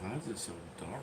Why is it so dark?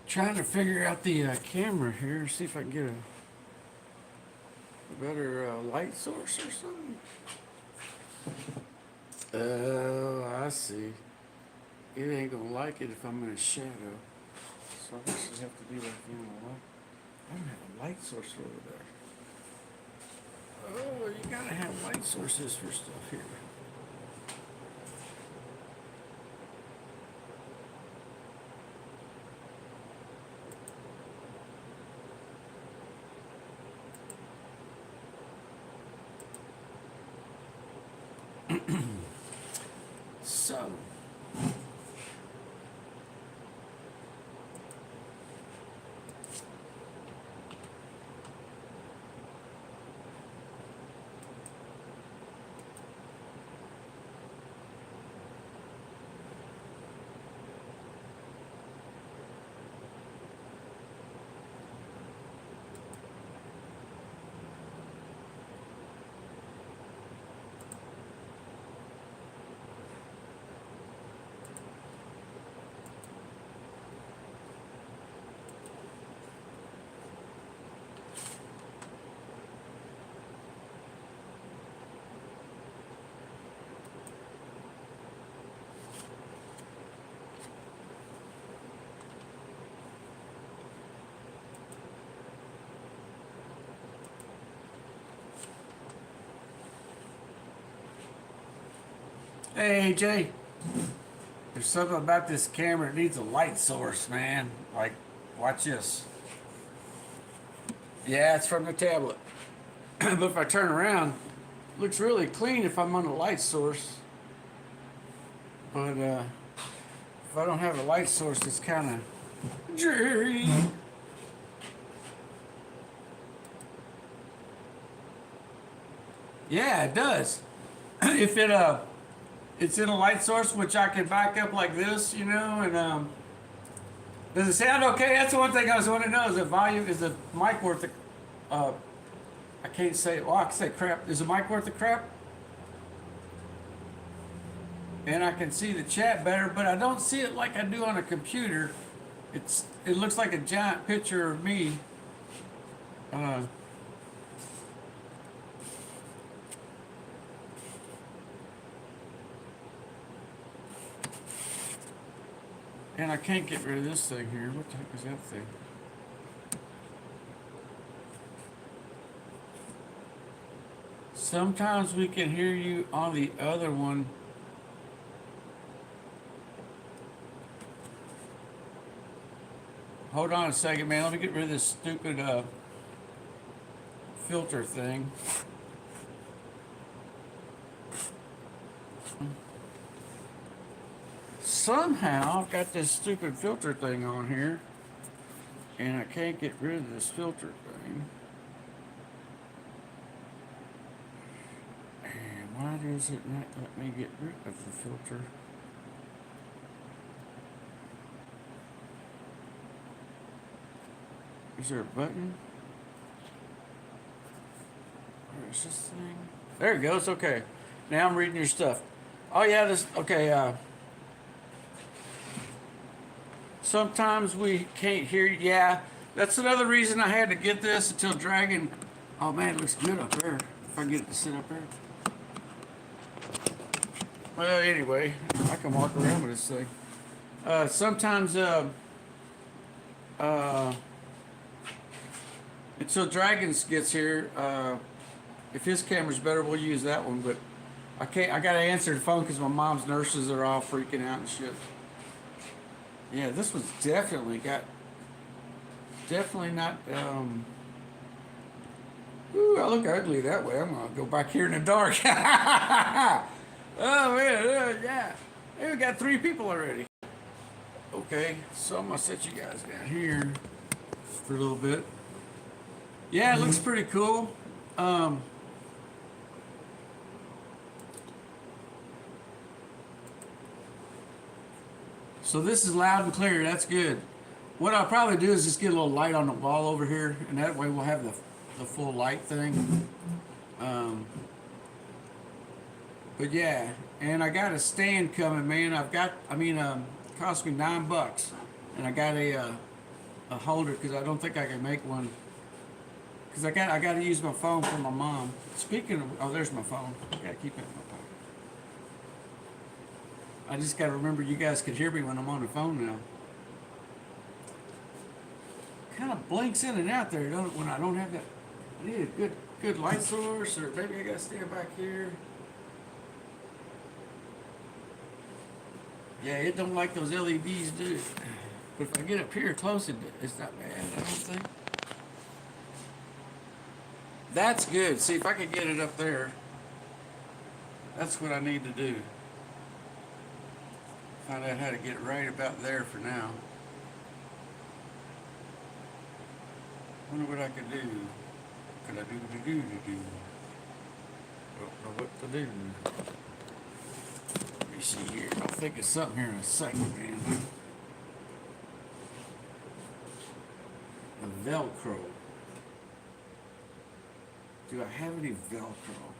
Trying to figure out the camera here, see if I can get a better light source or something. Oh, I see. It ain't gonna like it if I'm in a shadow. So I actually have to do that thing. I don't have a light source over there. Oh, you gotta have light sources for stuff here. So, hey AJ, there's something about this camera. It needs a light source, man. Like, watch this. Yeah, it's from the tablet. But if I turn around, it looks really clean if I'm on a light source. But if I don't have a light source, it's kind of dreary. Yeah, it does. If it's in a light source, which I can back up like this, and does it sound okay? That's the one thing I was wanting to know. Is the volume, is the mic worth the, I can't say, well, I can say crap. Is the mic worth the crap? And I can see the chat better, but I don't see it like I do on a computer. It looks like a giant picture of me. Uh, and I can't get rid of this thing here. What the heck is that thing? Sometimes we can hear you on the other one. Hold on a second, man. Let me get rid of this stupid filter thing. Somehow I've got this stupid filter thing on here, and I can't get rid of this filter thing. And why does it not let me get rid of the filter? Is there a button? Where is this thing? There it goes. Okay. Now I'm reading your stuff. Oh yeah, this okay, sometimes we can't hear you. Yeah. That's another reason I had to get this until Dragon. Oh man, it looks good up there. If I can get it to sit up there. Well, anyway, I can walk around with this thing. Sometimes, until Dragons gets here, if his camera's better, we'll use that one. But I can't. I gotta answer the phone because my mom's nurses are all freaking out and shit. Yeah, this one's definitely not. Ooh, I look ugly that way. I'm gonna go back here in the dark. Oh man, yeah. Hey, we got 3 people already. Okay, so I'm gonna set you guys down here for a little bit. Yeah, it looks pretty cool. So this is loud and clear. That's good. What I'll probably do is just get a little light on the wall over here, and that way we'll have the full light thing. But yeah, and I got a stand coming, man. It cost me $9, and I got a holder because I don't think I can make one. Because I got to use my phone for my mom. Speaking of, oh, there's my phone. I gotta keep it in my pocket. I just gotta remember you guys can hear me when I'm on the phone now. Kind of blinks in and out there, don't it? When I don't have that. I need a good light source, or maybe I gotta stand back here. Yeah, it don't like those LEDs, do it. But if I get up here close, it's not bad, I don't think. That's good. See, if I could get it up there, that's what I need to do. Find out how to get it right about there for now. Wonder what I could do. Could I do? Don't know what to do. Let me see here. I'll think of something here in a second, man. A Velcro. Do I have any Velcro?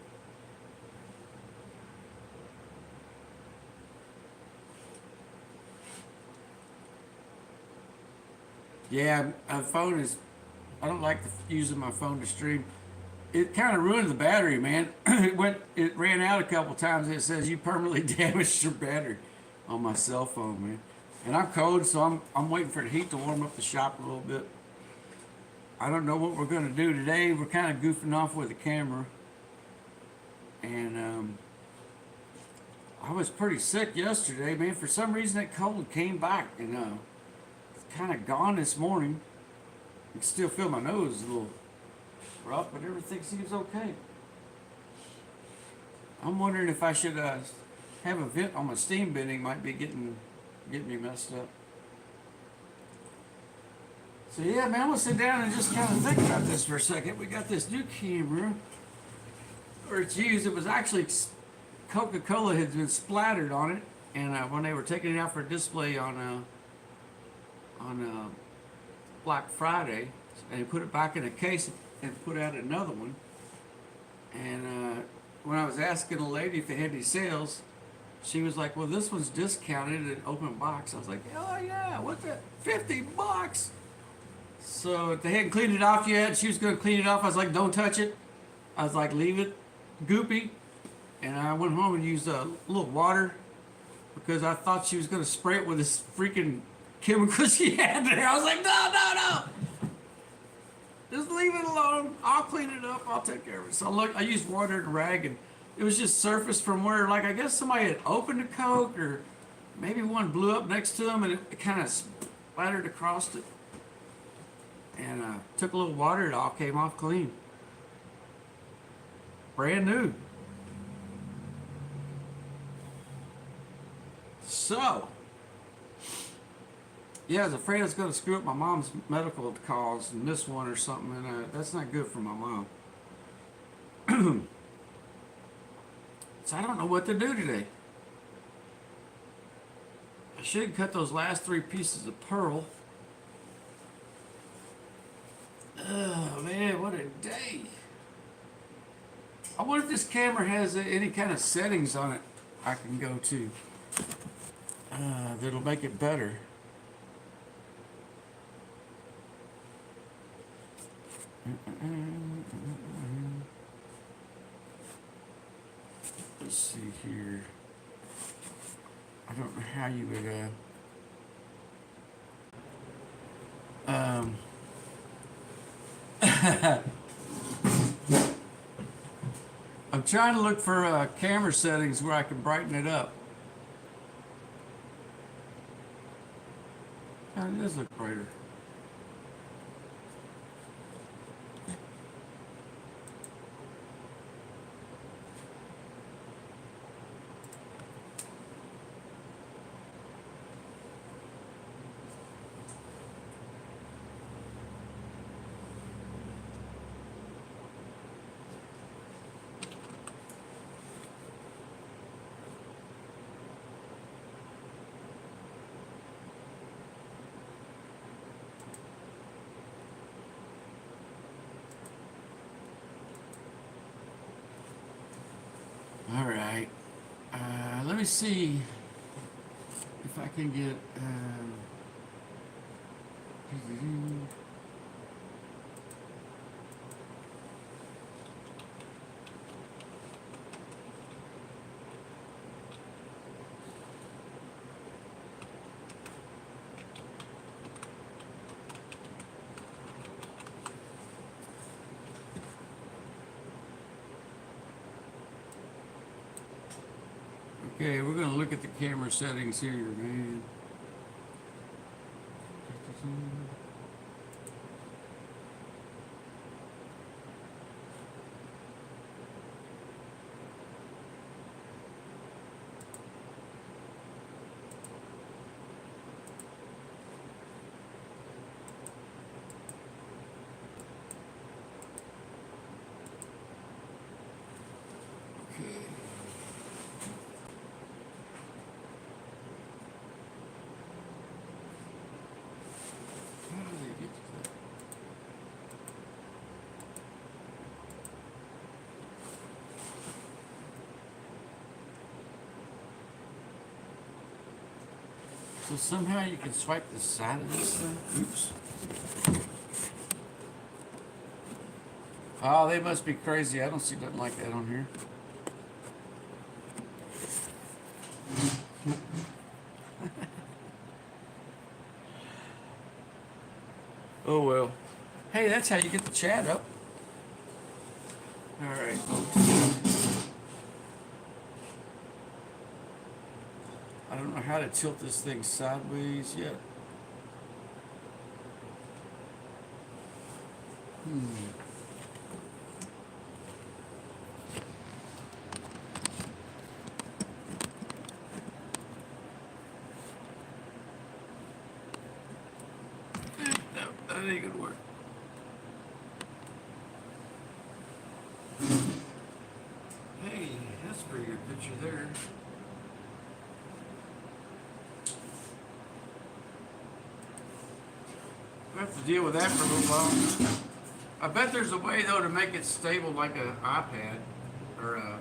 Yeah, my phone is. I don't like using my phone to stream. It kind of ruined the battery, man. It ran out a couple times. And it says you permanently damaged your battery on my cell phone, man. And I'm cold, so I'm waiting for the heat to warm up the shop a little bit. I don't know what we're gonna do today. We're kind of goofing off with the camera, and I was pretty sick yesterday, man. For some reason, that cold came back, and it's kind of gone this morning. I can still feel my nose a little rough, but everything seems okay. I'm wondering if I should have a vent on my steam venting. Might be getting me messed up. So yeah, man, I'm gonna sit down and just kind of think about this for a second. We got this new camera, or it's used. It was actually Coca-Cola had been splattered on it, and when they were taking it out for display on Black Friday, and they put it back in a case and put out another one. And when I was asking a lady if they had any sales, she was like, "Well, this one's discounted at open box." I was like, "Oh yeah, what's that? $50." So they hadn't cleaned it off yet. She was going to clean it off. I was like, "Don't touch it." I was like, "Leave it goopy." And I went home and used a little water because I thought she was going to spray it with this freaking chemical she had there. I was like, no. Just leave it alone. I'll clean it up. I'll take care of it. So look, I used water and a rag, and it was just surface from where, like, I guess somebody had opened a Coke, or maybe one blew up next to them, and it kind of splattered across it. And took a little water, it all came off clean. Brand new. So, yeah, I was afraid I was going to screw up my mom's medical calls and miss one or something, and that's not good for my mom. So I don't know what to do today. I should cut those last 3 pieces of pearl. Oh man, what a day. I wonder if this camera has any kind of settings on it I can go to that'll make it better. Let's see here. I don't know how you would. Um, I'm trying to look for camera settings where I can brighten it up. Oh, it does look brighter. All right. Let me see if I can get. Okay, we're gonna look at the camera settings here, man. Okay. How do they get to that? So somehow you can swipe the side of this thing? Oops. Oh, they must be crazy. I don't see nothing like that on here. Oh well. Hey, that's how you get the chat up. All right. I don't know how to tilt this thing sideways yet. No, that ain't gonna work. Hey, that's a pretty good picture there. I have to deal with that for a little while. I bet there's a way though to make it stable like an iPad or a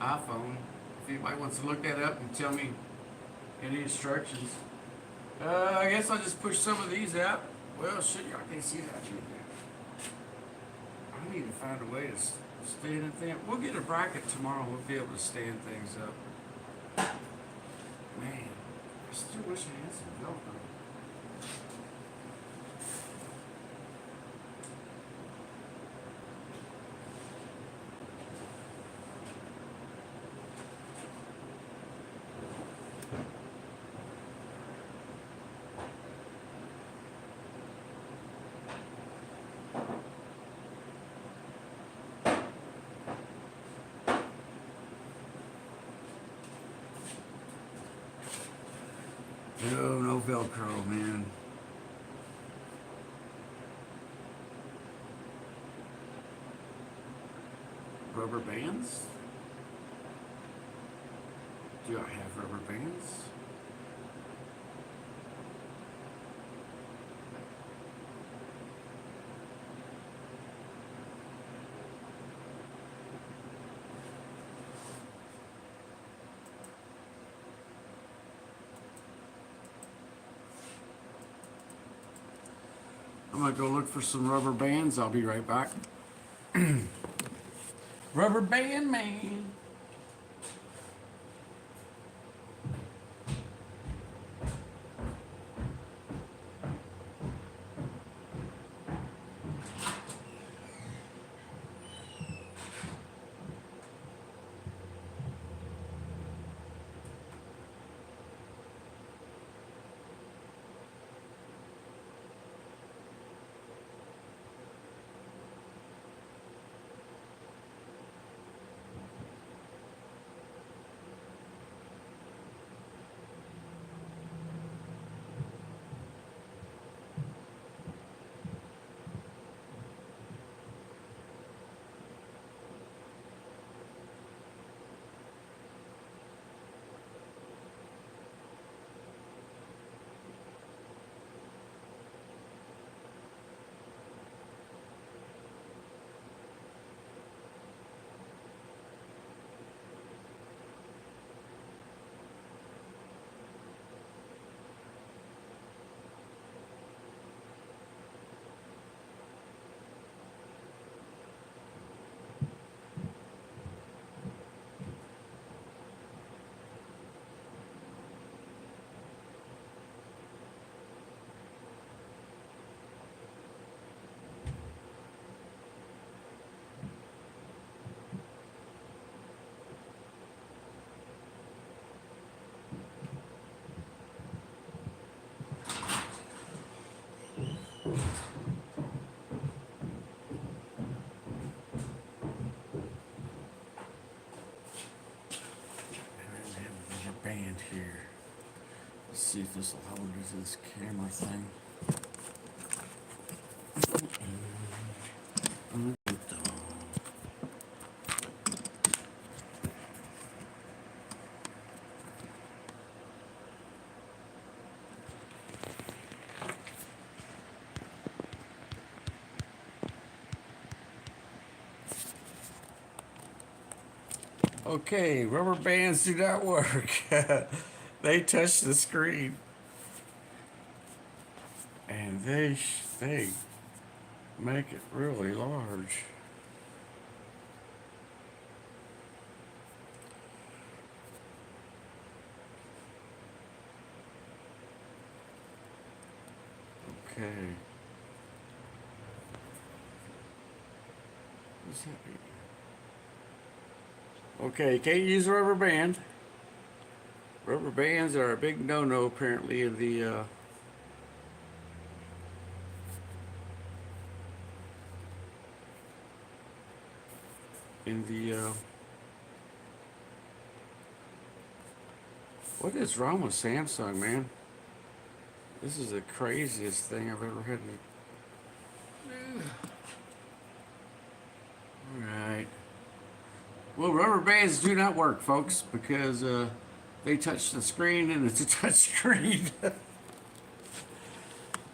iPhone. If anybody wants to look that up and tell me any instructions. I guess I'll just push some of these out. Well, shit, y'all can't see that. I need to find a way to stand it thing. We'll get a bracket tomorrow. We'll be able to stand things up. Man, I still wish I had some Velcro. No, no Velcro, man. Rubber bands? Do I have rubber bands? I'm gonna go look for some rubber bands. I'll be right back. Rubber band man. Band here. Let's see if this will hold to this camera thing. Okay, rubber bands do not work. They touch the screen, and they make it really large. Okay. What's that mean? Okay, can't use a rubber band. Rubber bands are a big no-no apparently in the what is wrong with Samsung, man? This is the craziest thing I've ever had to do. Alright. Well, rubber bands do not work, folks, because they touch the screen and it's a touch screen.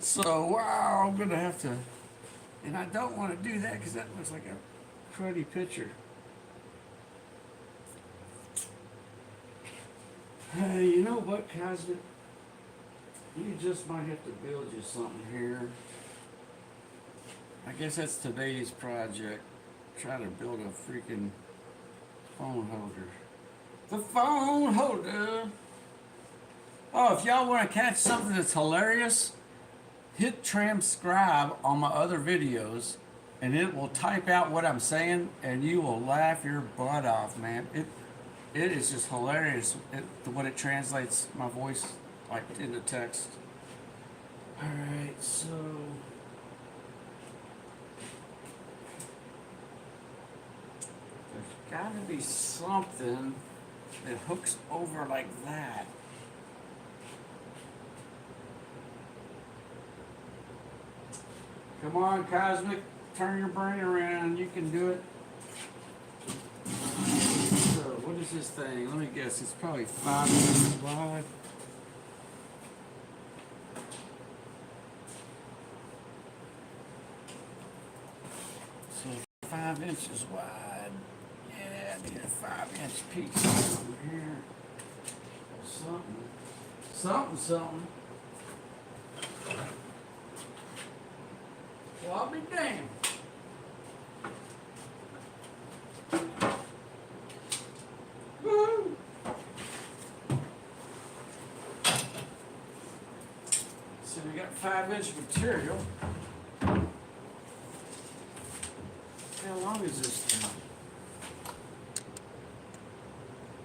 So, wow, I'm going to have to... And I don't want to do that because that looks like a cruddy picture. You know what, Cosmic? You just might have to build you something here. I guess that's today's project. Try to build a freaking phone holder. The phone holder! Oh, if y'all want to catch something that's hilarious, hit transcribe on my other videos and it will type out what I'm saying and you will laugh your butt off, man. It is just hilarious when it translates my voice like into text. Alright, so there's gotta be something that hooks over like that. Come on, Cosmic, turn your brain around. You can do it. So, what is this thing? Let me guess. It's probably 5 inches wide. So, 5 inches wide. Yeah, I need a 5-inch piece over here. Something. Well, I'll be damned. Woo! So we got 5-inch material. How long is this thing?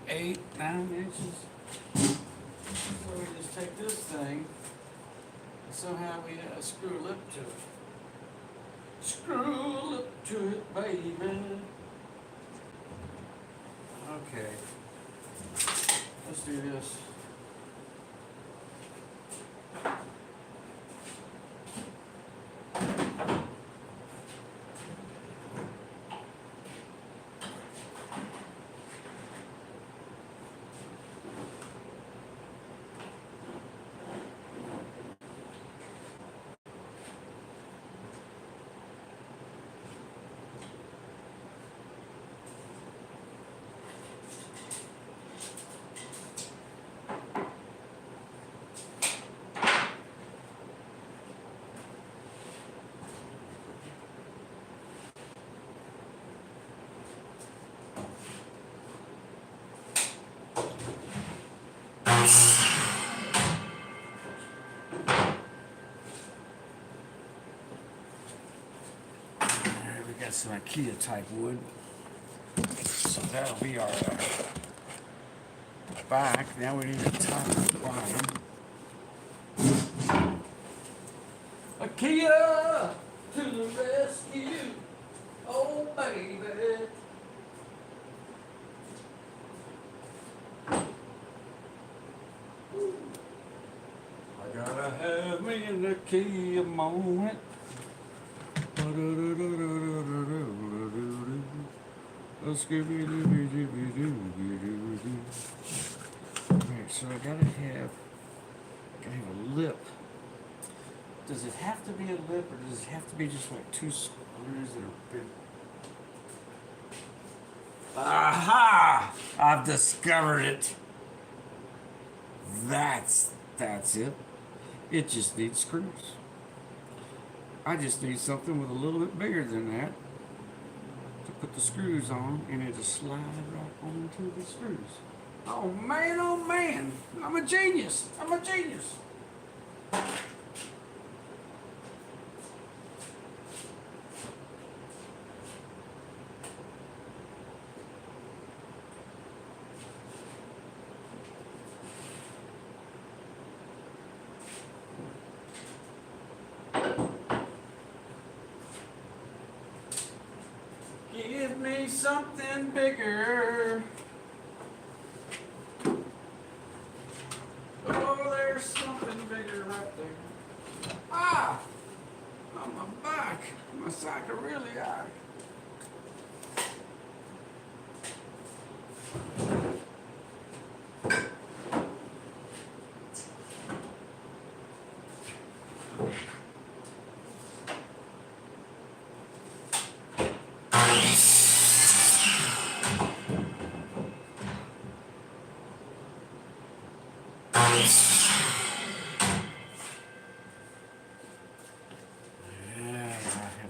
8, 9 inches. So we just take this thing, and somehow we screw a lip to it. Screw a lip to it, baby. Okay. Let's do this. We got some IKEA type wood. So that'll be our back. Now we need to top the bottom. IKEA to the rescue. Oh baby. I gotta have me an IKEA moment. Alright, so I gotta have a lip. Does it have to be a lip, or does it have to be just like 2 screws that are big? Aha! I've discovered it. That's it. It just needs screws. I just need something with a little bit bigger than that to put the screws on, and it'll slide right onto the screws. Oh man, I'm a genius. I'm a genius. Give me something bigger. Oh, there's something bigger right there. Ah! On my back. My side could really high.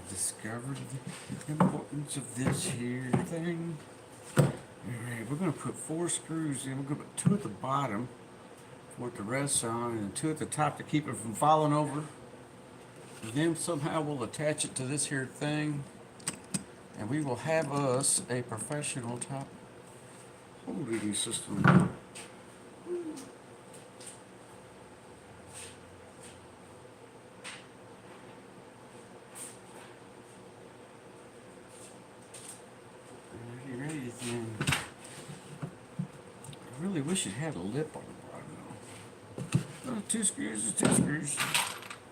Discovered the importance of this here thing. Alright, we're going to put 4 screws in. We're going to put 2 at the bottom for it to rest on, and 2 at the top to keep it from falling over. And then somehow we'll attach it to this here thing, and we will have us a professional top holding system. I really wish it had a lip on the bottom. 2 screws is 2 screws.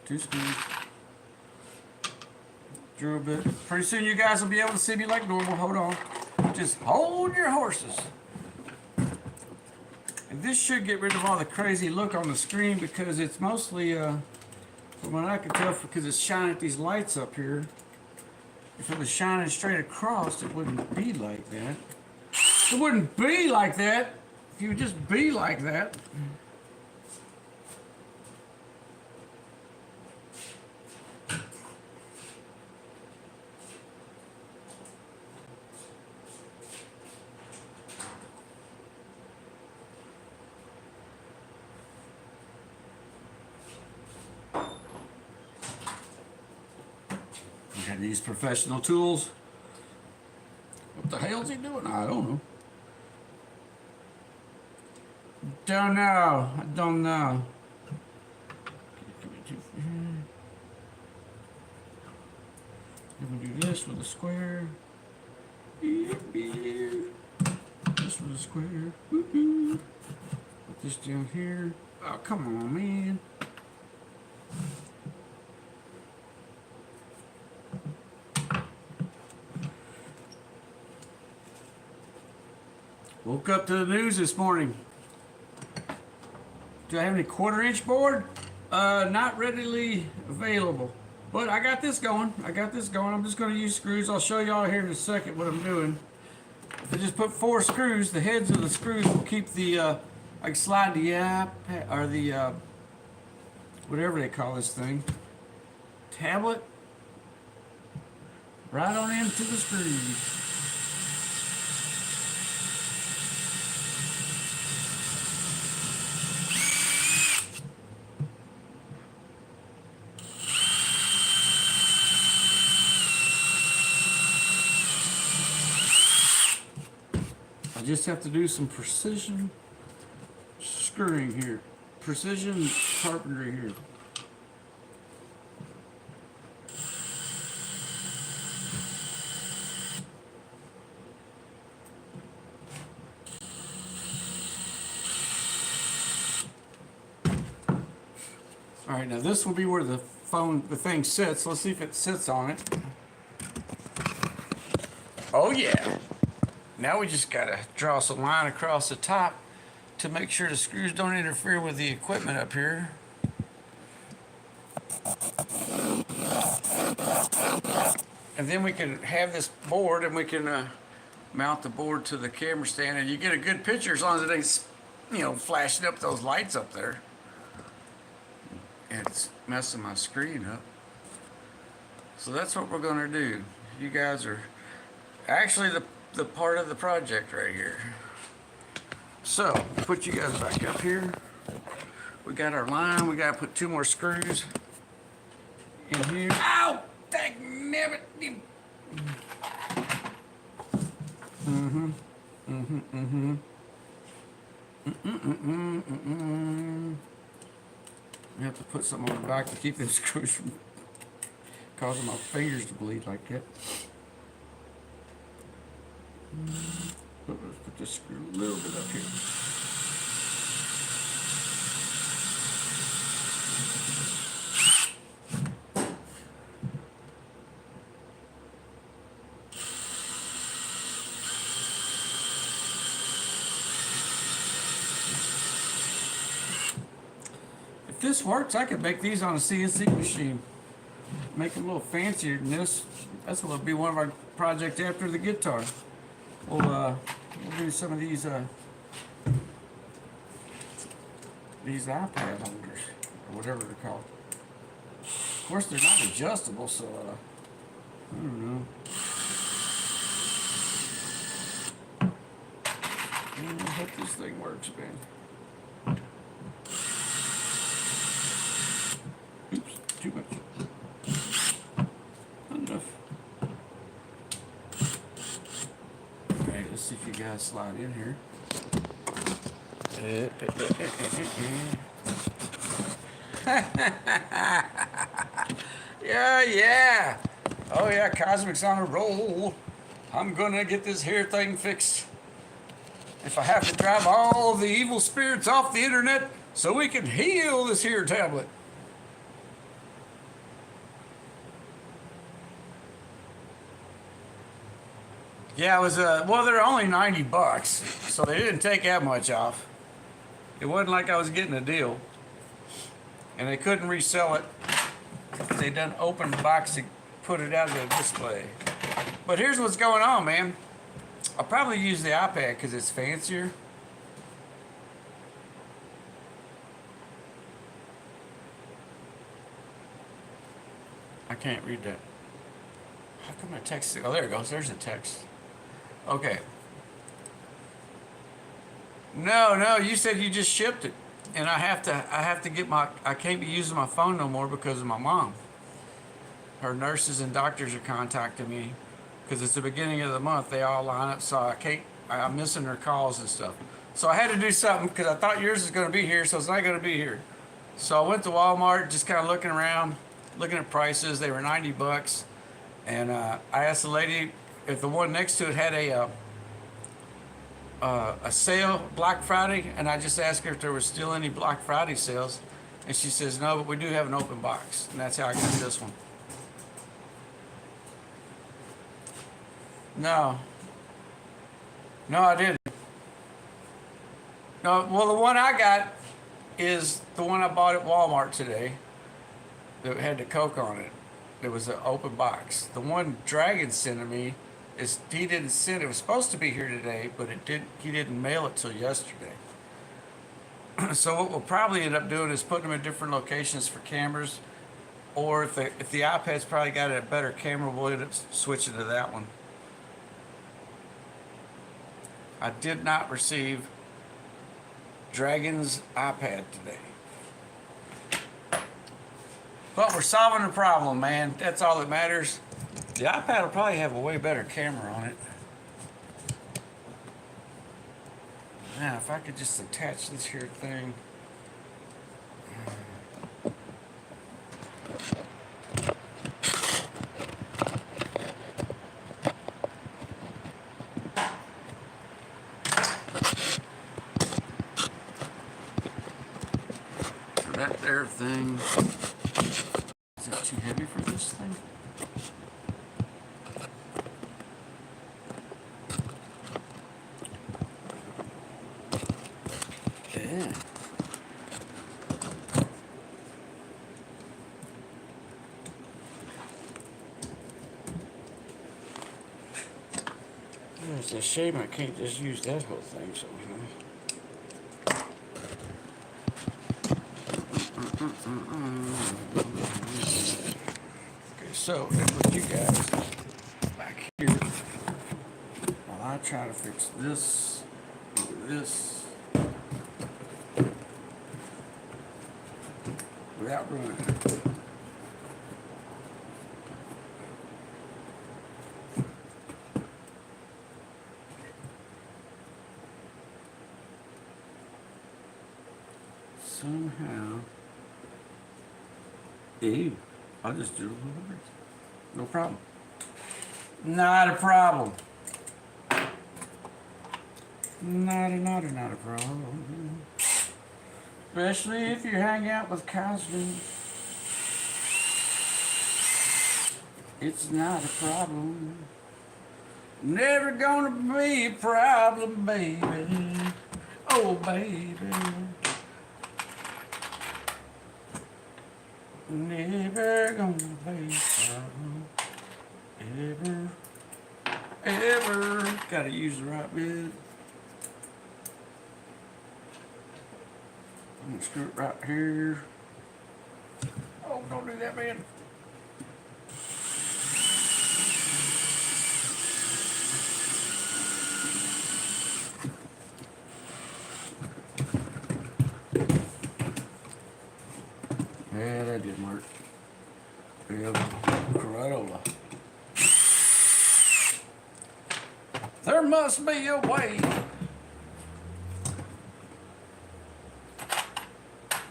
2 screws. Drew a bit. Pretty soon you guys will be able to see me like normal. Hold on. Just hold your horses. And this should get rid of all the crazy look on the screen, because it's mostly, from what I can tell, because it's shining these lights up here. If it was shining straight across, it wouldn't be like that. It wouldn't be like that if you would just be like that. Had these professional tools. What the hell is he doing? I don't know. Don't know. I don't know. I'm gonna do this with a square. This with a square. Put this down here. Oh, come on, man. Woke up to the news this morning. Do I have any 1/4-inch board? Not readily available. But I got this going. I'm just going to use screws. I'll show y'all here in a second what I'm doing. If I just put 4 screws, the heads of the screws will keep the, I can slide the or the, whatever they call this thing, tablet, right on into the screws. I just have to do some precision screwing here, precision carpentry here. All right, now this will be where the thing sits. Let's see if it sits on it. Oh yeah. Now we just gotta draw some line across the top to make sure the screws don't interfere with the equipment up here. And then we can have this board and we can mount the board to the camera stand, and you get a good picture as long as it ain't, you know, flashing up those lights up there. And it's messing my screen up. So that's what we're gonna do. You guys are actually the part of the project right here. So, put you guys back up here. We got our line. We gotta put 2 more screws in here. Ow! Dangnabbit! I have to put something on the back to keep them screws from causing my fingers to bleed like that. Let's put this screw a little bit up here. If this works, I could make these on a CNC machine. Make them a little fancier than this. That's what will be one of our projects after the guitar. We'll do some of these iPad holders, or whatever they're called. Of course, they're not adjustable, so I don't know. I hope this thing works, man. Oops, too much. Enough. Okay, let's see if you guys slide in here. Yeah. Oh yeah, Cosmic's on a roll. I'm gonna get this hair thing fixed. If I have to drive all the evil spirits off the internet so we can heal this here tablet. Yeah, it was well, they're only $90, so they didn't take that much off. It wasn't like I was getting a deal, and they couldn't resell it. They done opened the box to put it out of the display. But here's what's going on, man. I'll probably use the iPad because it's fancier. I can't read that. How come my text? Oh, there it goes. There's the text. Okay. No, you said you just shipped it, and I have to get my. I can't be using my phone no more because of my mom. her nurses and doctors are contacting me because it's the beginning of the month. They all line up, so I'm missing their calls and stuff. So I had to do something because I thought yours was going to be here, so it's not going to be here. So I went to Walmart, just kind of looking around, looking at prices. They were $90, and I asked the lady if the one next to it had a sale Black Friday, and I just asked her if there was still any Black Friday sales, and she says no, but we do have an open box, and that's how I got this one. No, I didn't. No, well, the one I got is the one I bought at Walmart today that had the Coke on it. It was an open box. The one Dragon sent to me he didn't send it. It was supposed to be here today, but he didn't mail it till yesterday. So what we'll probably end up doing is putting them in different locations for cameras, or if the iPad's probably got a better camera, we'll end up switching to that one. I did not receive Dragon's iPad today. But we're solving the problem, man. That's all that matters. The iPad will probably have a way better camera on it. Now, if I could just attach this here thing. That there thing. Is that too heavy for this thing? Yeah. It's a shame I can't just use that whole thing somehow. Okay, so with you guys back here, while I try to fix this, without ruining it. Somehow, I'll just do a little bit. No problem. Not a problem. Not a problem. Especially if you hang out with cousins. It's not a problem. Never gonna be a problem, baby. Oh, baby. Never gonna be a problem. Ever. Gotta use the right bit. I'm gonna screw it right here. Oh, don't do that, man. Yeah, that didn't work. Corolla. There must be a way.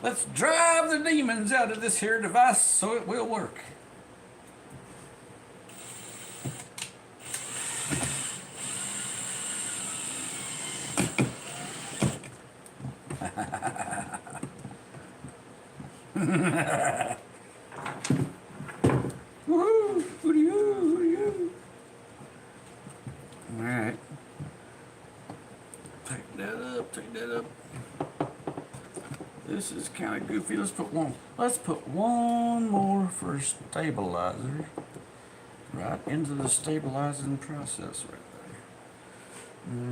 Let's drive the demons out of this here device so it will work. Woohoo! Hooty-hoo! All right. Take that up. This is kind of goofy. Let's put one more for stabilizer. Right into the stabilizing process right there.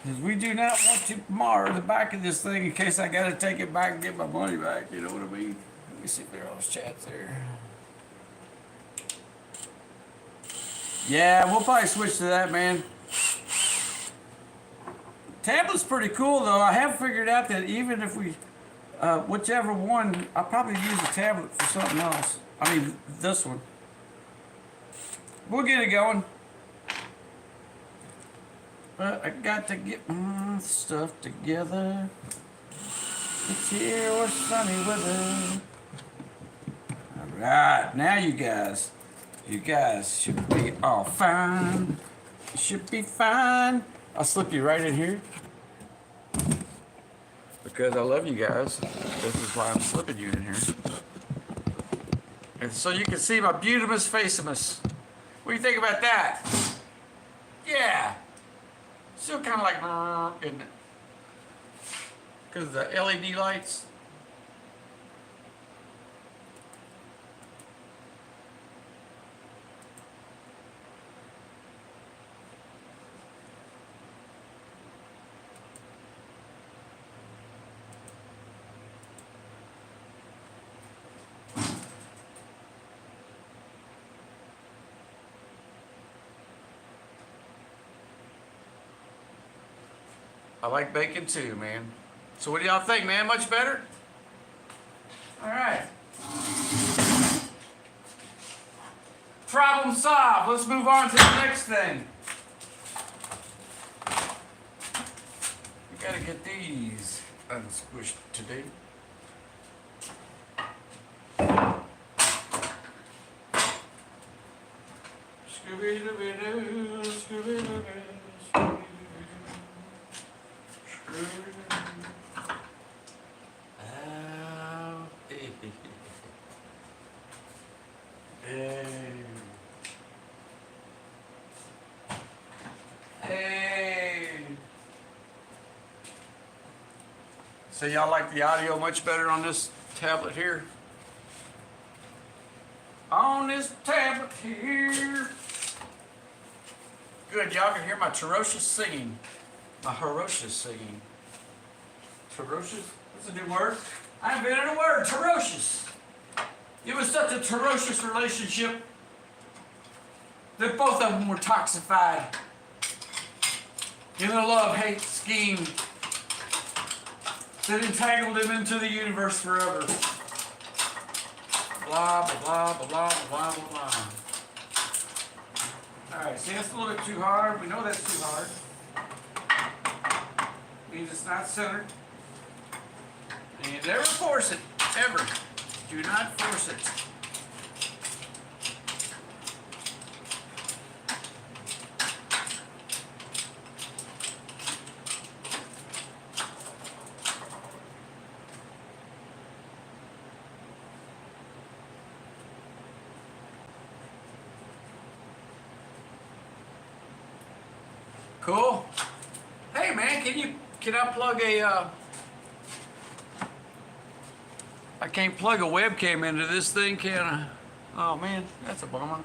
Because we do not want to mar the back of this thing in case I got to take it back and get my money back. You know what I mean? me see if there are those chats there. Yeah, we'll probably switch to that, man. Tablet's pretty cool, though. I have figured out that even if we, whichever one, I'll probably use a tablet for something else. I mean, this one. We'll get it going. But I got to get my stuff together. It's here or sunny weather. Alright, now you guys should be all fine. You should be fine. I'll slip you right in here. Because I love you guys. This is why I'm slipping you in here. And so you can see my beautimous faceamus. What do you think about that? Yeah. Still kind of like, isn't it? Because of the LED lights. I like bacon too, man. So what do y'all think, man? Much better? All right. Problem solved. Let's move on to the next thing. We gotta get these unsquished today. Scooby-Dooby-Doo, Scooby-Dooby-Doo, Scooby-Dooby-Doo. Hey. So y'all like the audio much better on this tablet here? On this tablet here. Good, y'all can hear my ferocious singing. My ferocious singing. Ferocious? That's a new word. I invented a word, ferocious. It was such a ferocious relationship that both of them were toxified in a love-hate scheme that entangled them into the universe forever. Blah, blah, blah, blah, blah, blah, blah. Alright, see, that's a little bit too hard. We know that's too hard. Means it's not centered. And you never force it, ever. Do not force it. Cool. Hey man, can I plug a I can't plug a webcam into this thing, can I? Oh man, that's a bummer.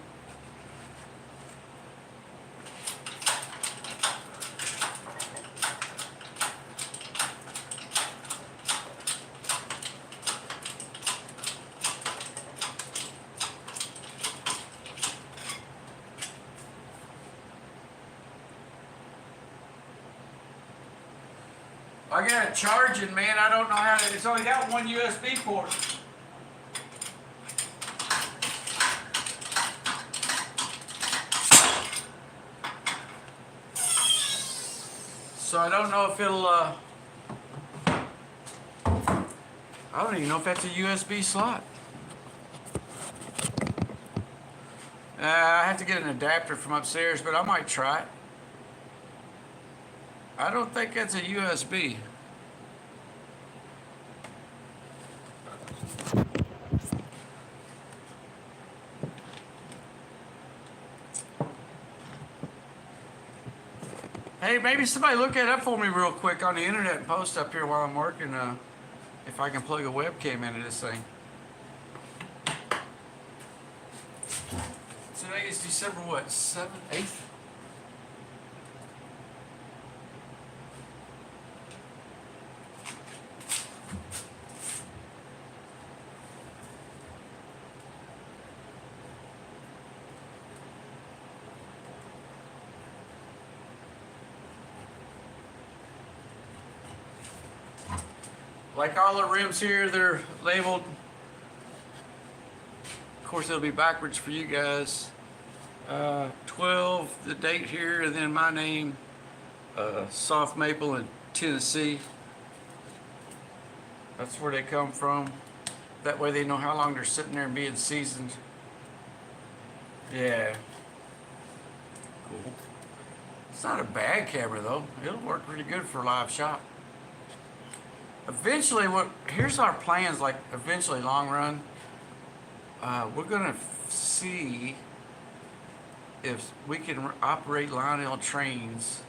I got it charging, man. I don't know how to. It's only got one USB port. So I don't know if it'll. I don't even know if that's a USB slot. I have to get an adapter from upstairs, but I might try it. I don't think that's a USB. Hey, maybe somebody look that up for me real quick on the internet and post up here while I'm working, if I can plug a webcam into this thing. Today is December what, 7th, 8th? Like all the rims here, they're labeled. Of course, it'll be backwards for you guys. 12, the date here, and then my name, Soft Maple in Tennessee. That's where they come from. That way they know how long they're sitting there and being seasoned. Yeah. Cool. It's not a bad camera though. It'll work really good for a live shot. Eventually, here's our plans, like eventually long run. We're gonna see if we can operate Lionel trains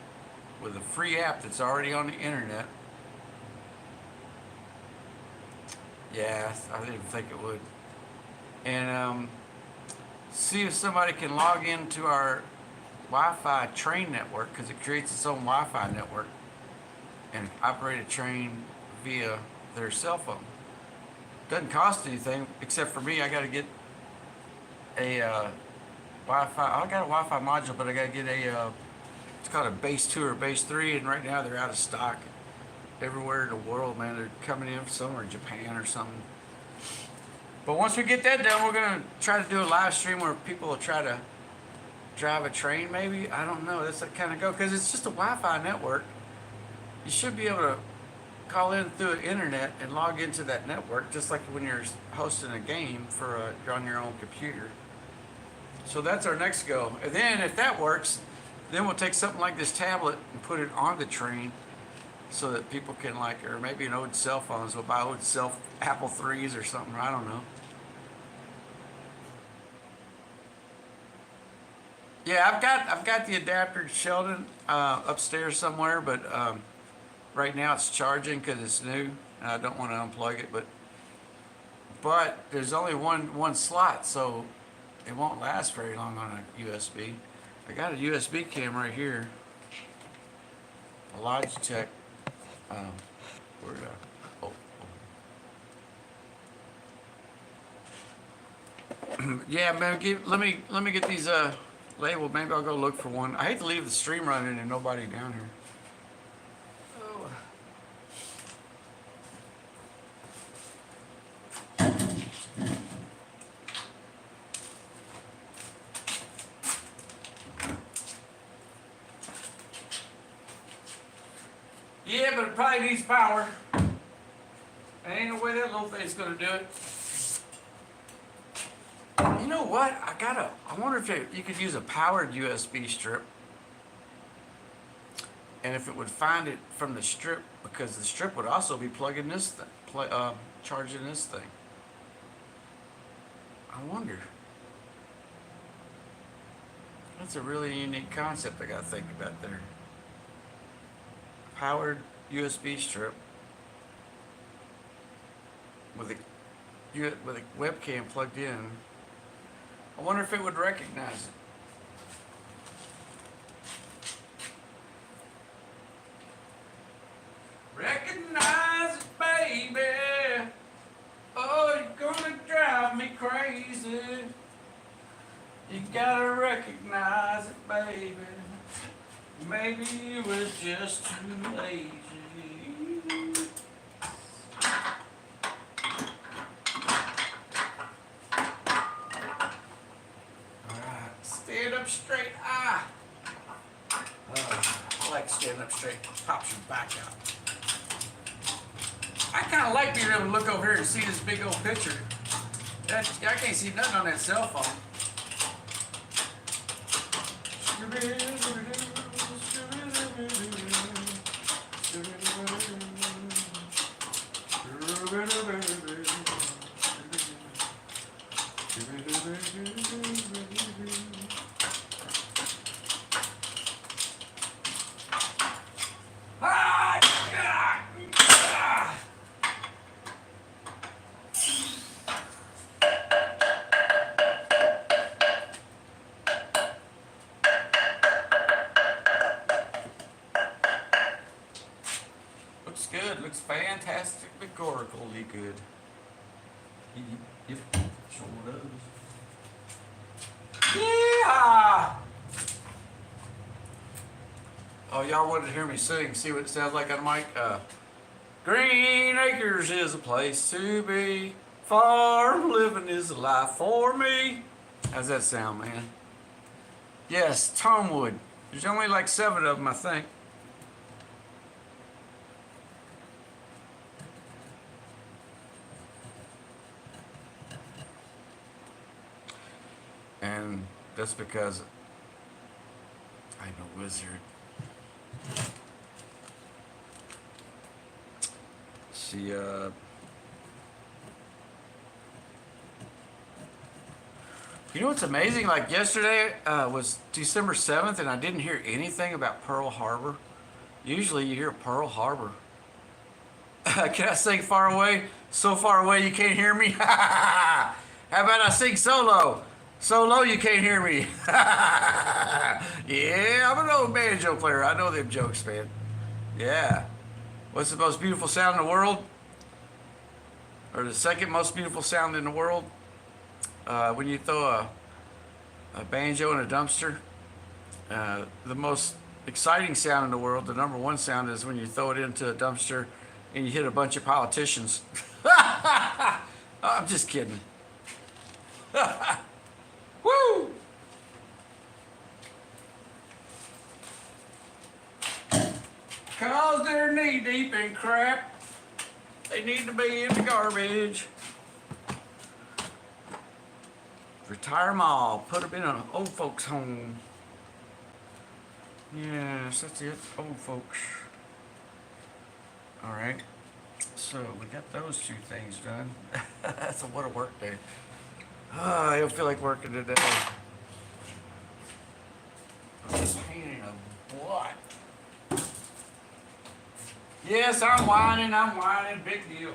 with a free app that's already on the internet. Yeah, I didn't think it would. And see if somebody can log into our Wi-Fi train network, because it creates its own Wi-Fi network, and operate a train via their cell phone. Doesn't cost anything, except for me. I got to get a Wi-Fi. I got a Wi-Fi module, but I got to get a it's called a base 2 or base 3, and right now they're out of stock everywhere in the world, man. They're coming in somewhere in Japan or something. But once we get that done, we're gonna try to do a live stream where people will try to drive a train, maybe. I don't know. That's that kind of go, because it's just a Wi-Fi network. You should be able to call in through the internet and log into that network, just like when you're hosting a game for you're on your own computer. So that's our next go. And then if that works, then we'll take something like this tablet and put it on the train, so that people can, like, or maybe an old cell phones. We'll buy old Apple 3s or something. I don't know. Yeah, I've got the adapter, Sheldon, upstairs somewhere, but right now it's charging because it's new, and I don't want to unplug it. But there's only one slot, so it won't last very long on a USB. I got a USB cam right here, a Logitech. Where'd yeah, man. Let me get these labeled. Maybe I'll go look for one. I hate to leave the stream running and nobody down here. Oh. Yeah, but it probably needs power. There ain't no way that little thing's gonna do it. You know what? I wonder if you could use a powered USB strip, and if it would find it from the strip, because the strip would also be plugging this thing, charging this thing. I wonder. That's a really unique concept I gotta think about there. Powered USB strip with a webcam plugged in. I wonder if it would recognize it. Recognize it, baby. Oh, you're gonna drive me crazy. You gotta recognize it, baby. Maybe you were just too lazy. Alright, stand up straight. I like standing up straight. Pops your back out. I kind of like being able to look over here and see this big old picture. I can't see nothing on that cell phone. Looks good. Looks fantastically gorically good. Yep, sure does. Yeah. Oh, y'all wanted to hear me sing? See what it sounds like on the mic? Green Acres is a place to be. Farm living is a life for me. How's that sound, man? Yes, Tomewood. There's only like 7 of them, I think. And that's because I'm a wizard. See, you know what's amazing? Like yesterday was December 7th, and I didn't hear anything about Pearl Harbor. Usually you hear Pearl Harbor. Can I sing Far Away? So far away you can't hear me? How about I sing solo? So low you can't hear me. Yeah, I'm an old banjo player. I know them jokes, man. Yeah. What's the most beautiful sound in the world? Or the second most beautiful sound in the world? When you throw a banjo in a dumpster. The most exciting sound in the world, the number 1 sound, is when you throw it into a dumpster and you hit a bunch of politicians. I'm just kidding. Woo! Cause they're knee deep in crap. They need to be in the garbage. Retire them all. Put them in an old folks home. Yes, that's it. Old folks. All right. So we got those 2 things done. That's what a work day. I don't feel like working today. I'm just painting a butt. Yes, I'm whining, big deal.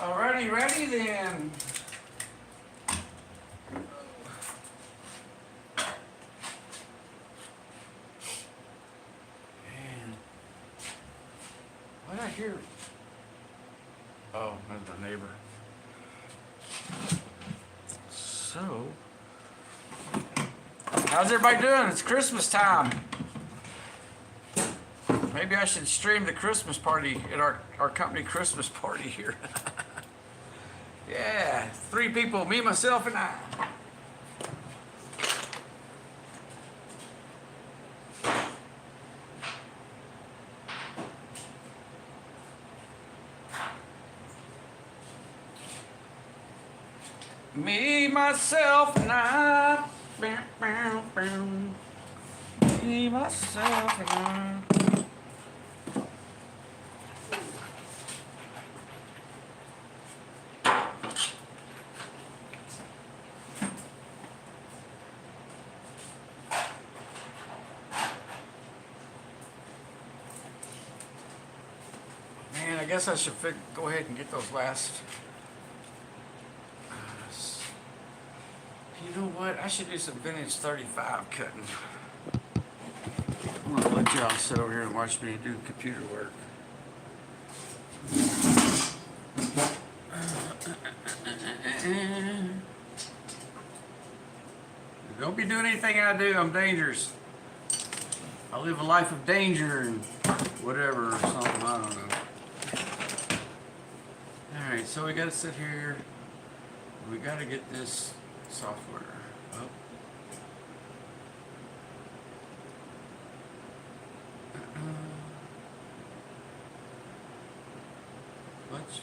Alrighty, ready then. Man, what did I hear? Oh, that's my neighbor. So, how's everybody doing? It's Christmas time. Maybe I should stream the Christmas party at our company Christmas party here. Yeah, 3 people, me, myself, and I. Me, myself, and I. Me, myself, and I. Man, I guess I should go ahead and get those last. You know what? I should do some vintage 35 cutting. I'm gonna let y'all sit over here and watch me do computer work. Don't be doing anything I do. I'm dangerous. I live a life of danger and whatever or something. I don't know. All right, so we got to sit here. We got to get this software up. Let's.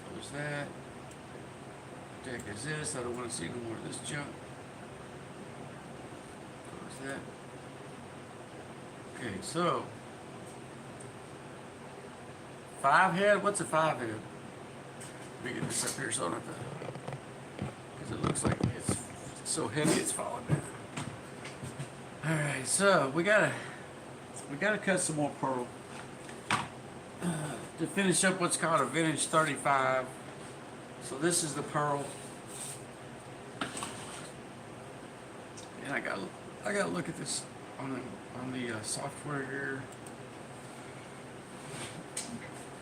Close that. What the heck is this? I don't want to see no more of this junk. Close that. Okay, so 5 head. What's a 5 head? Let me get this up here so I don't have to, because it looks like it's so heavy it's falling down. All right, so we gotta cut some more pearl to finish up what's called a vintage 35. So this is the pearl, and I gotta look at this on the software here.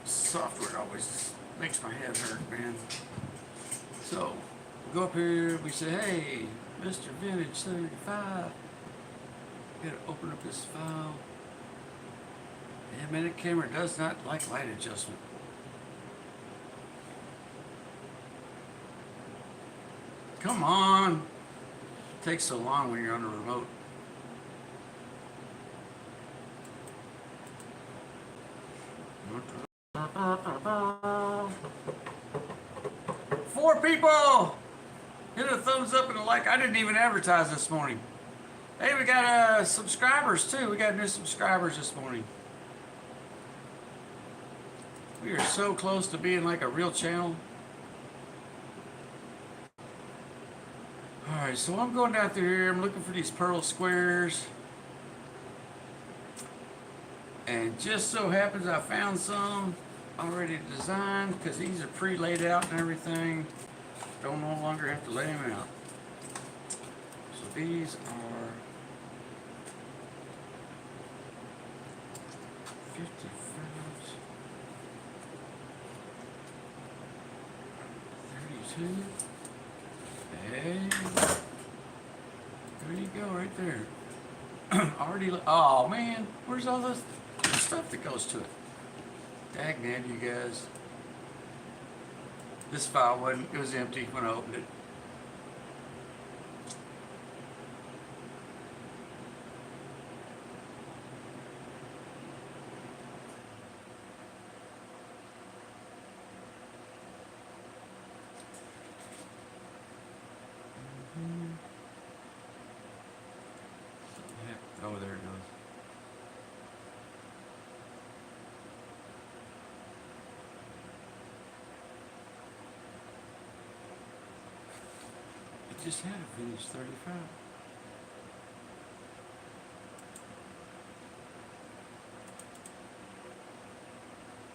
Software always makes my head hurt, man. So we go up here, we say, hey, Mr. Vintage 75. Gotta open up this file. Yeah, man, the camera does not like light adjustment. Come on. It takes so long when you're on a remote. Four people! Hit a thumbs up and a like. I didn't even advertise this morning. Hey, we got subscribers too. We got new subscribers this morning. We are so close to being like a real channel. Alright, so I'm going down through here. I'm looking for these pearl squares. And just so happens I found some already designed because these are pre-laid out and everything. Don't no longer have to lay them out. So these are 55s, 32. Hey, there you go, right there. Already, oh man, where's all this stuff that goes to it? Dagnabbit, you guys. This file wasn't, it was empty when I opened it. Oh, there it goes. It just had a vintage 35.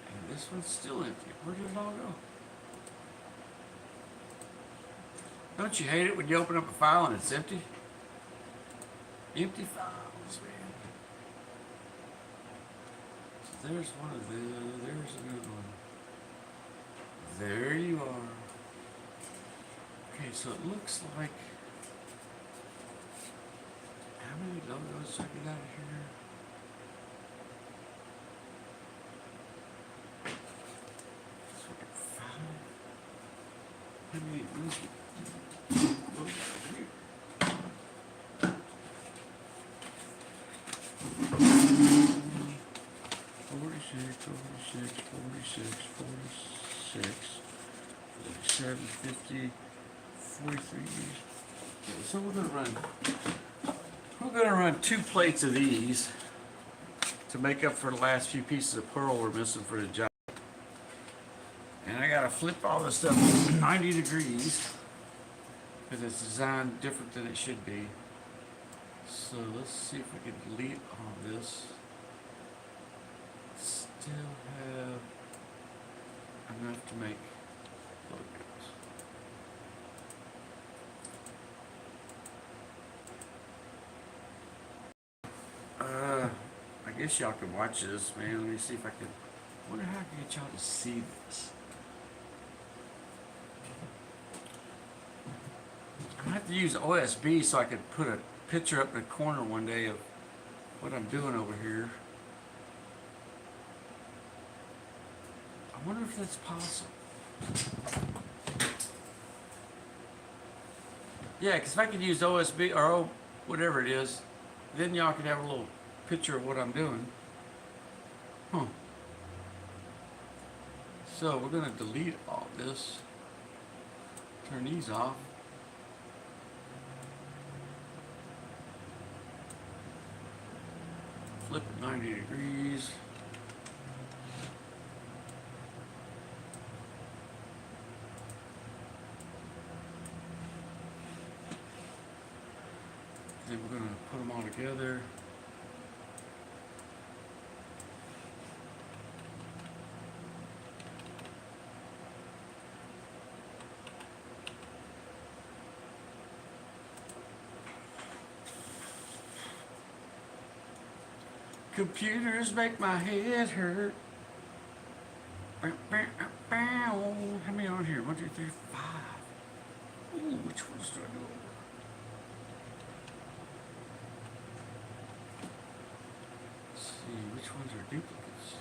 And this one's still empty. Where did it all go? Don't you hate it when you open up a file and it's empty? Empty files, man. So there's one of those. There's another one. There you are. Okay, so it looks like, how many logos did I get out of here? So I got 5. How many logos out here? 46, 47, 50, 43. So we're gonna run 2 plates of these to make up for the last few pieces of pearl we're missing for the job. And I gotta flip all this stuff 90 degrees because it's designed different than it should be. So let's see if we can delete all this. Still have enough to make logos. I guess y'all can watch this, man. Let me see if I can. Wonder how I can get y'all to see this. I have to use OSB so I could put a picture up in the corner one day of what I'm doing over here. I wonder if that's possible. Yeah, because if I could use OSB or whatever it is, then y'all could have a little picture of what I'm doing. Huh. So we're going to delete all this. Turn these off. Flip it 90 degrees. Then we're going to put them all together. Computers make my head hurt. Bow, bow, bow. How many on here? 1, 2, 3, 5. Ooh, which ones do I do? Let's see, which ones are duplicates?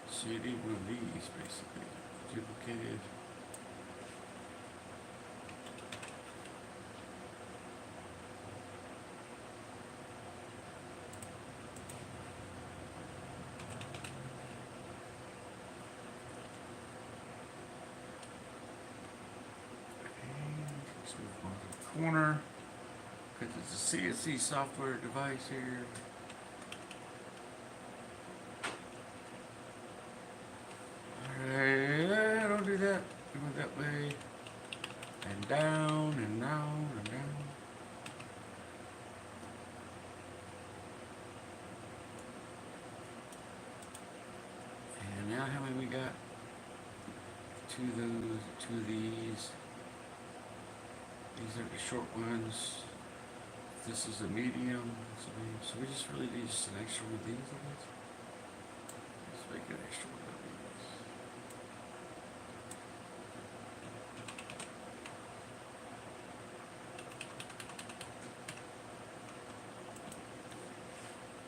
So you need one of these, basically. Duplicated. Let's move on to the corner. Because it's a CNC software device here. Alright, don't do that. Do it that way. And down, and down, and down. And now how many we got? 2 of those, 2 of these. These are the short ones. This is a medium. So we just really need just an extra one of these, I guess. Let's make an extra one of these.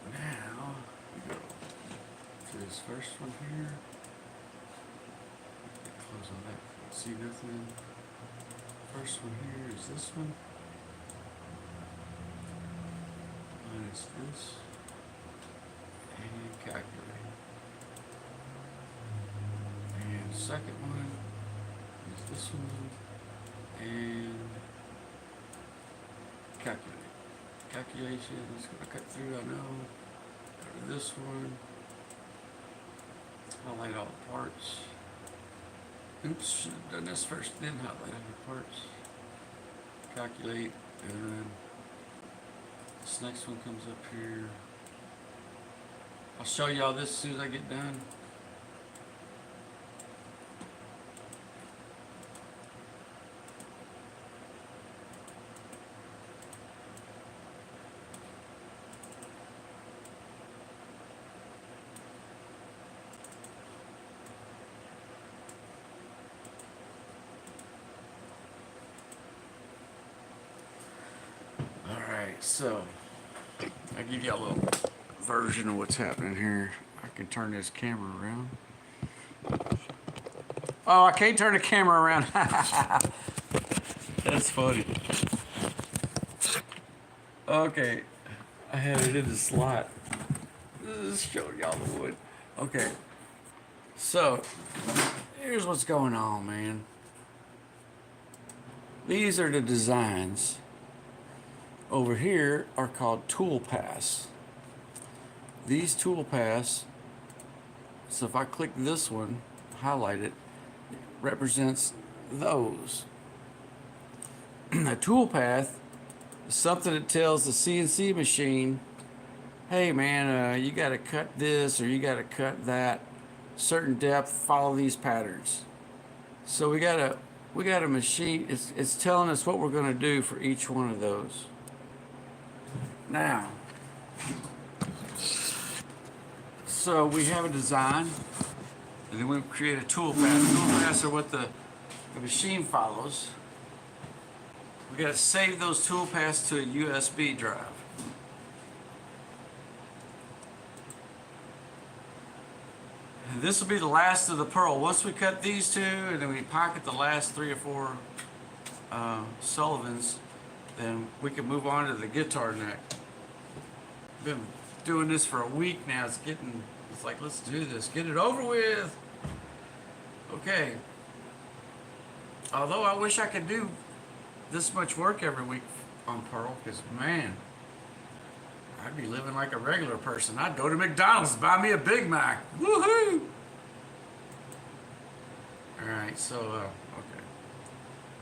Now we go to this first one here. Close on that. See nothing. First one here is this one. Minus this. And calculate. And second one is this one. And calculate. Calculation is going to cut through, I know. Go to this one. Highlight all the parts. Oops, should have done this first, then highlight all the parts. Calculate, and this next one comes up here. I'll show y'all this as soon as I get done. So, I'll give you a little version of what's happening here. I can turn this camera around. Oh, I can't turn the camera around. That's funny. Okay, I had it in the slot. Just showing y'all the wood. Okay, so here's what's going on, man. These are the designs. Over here are called tool paths. These tool paths, so if I click this one, highlight it, represents those. A tool path is something that tells the CNC machine, hey man, you gotta cut this or you gotta cut that, certain depth, follow these patterns. So we got a machine, it's telling us what we're gonna do for each one of those. Now, so we have a design, and then we create a tool path. Tool paths are what the machine follows. We got to save those tool paths to a USB drive. And this will be the last of the pearl. Once we cut these two, and then we pocket the last 3 or 4 Sullivans, then we can move on to the guitar neck. Been doing this for a week now. It's like, let's do this, get it over with. Okay, although I wish I could do this much work every week on pearl, because man, I'd be living like a regular person. I'd go to McDonald's, buy me a Big Mac. Woohoo! Alright, so okay,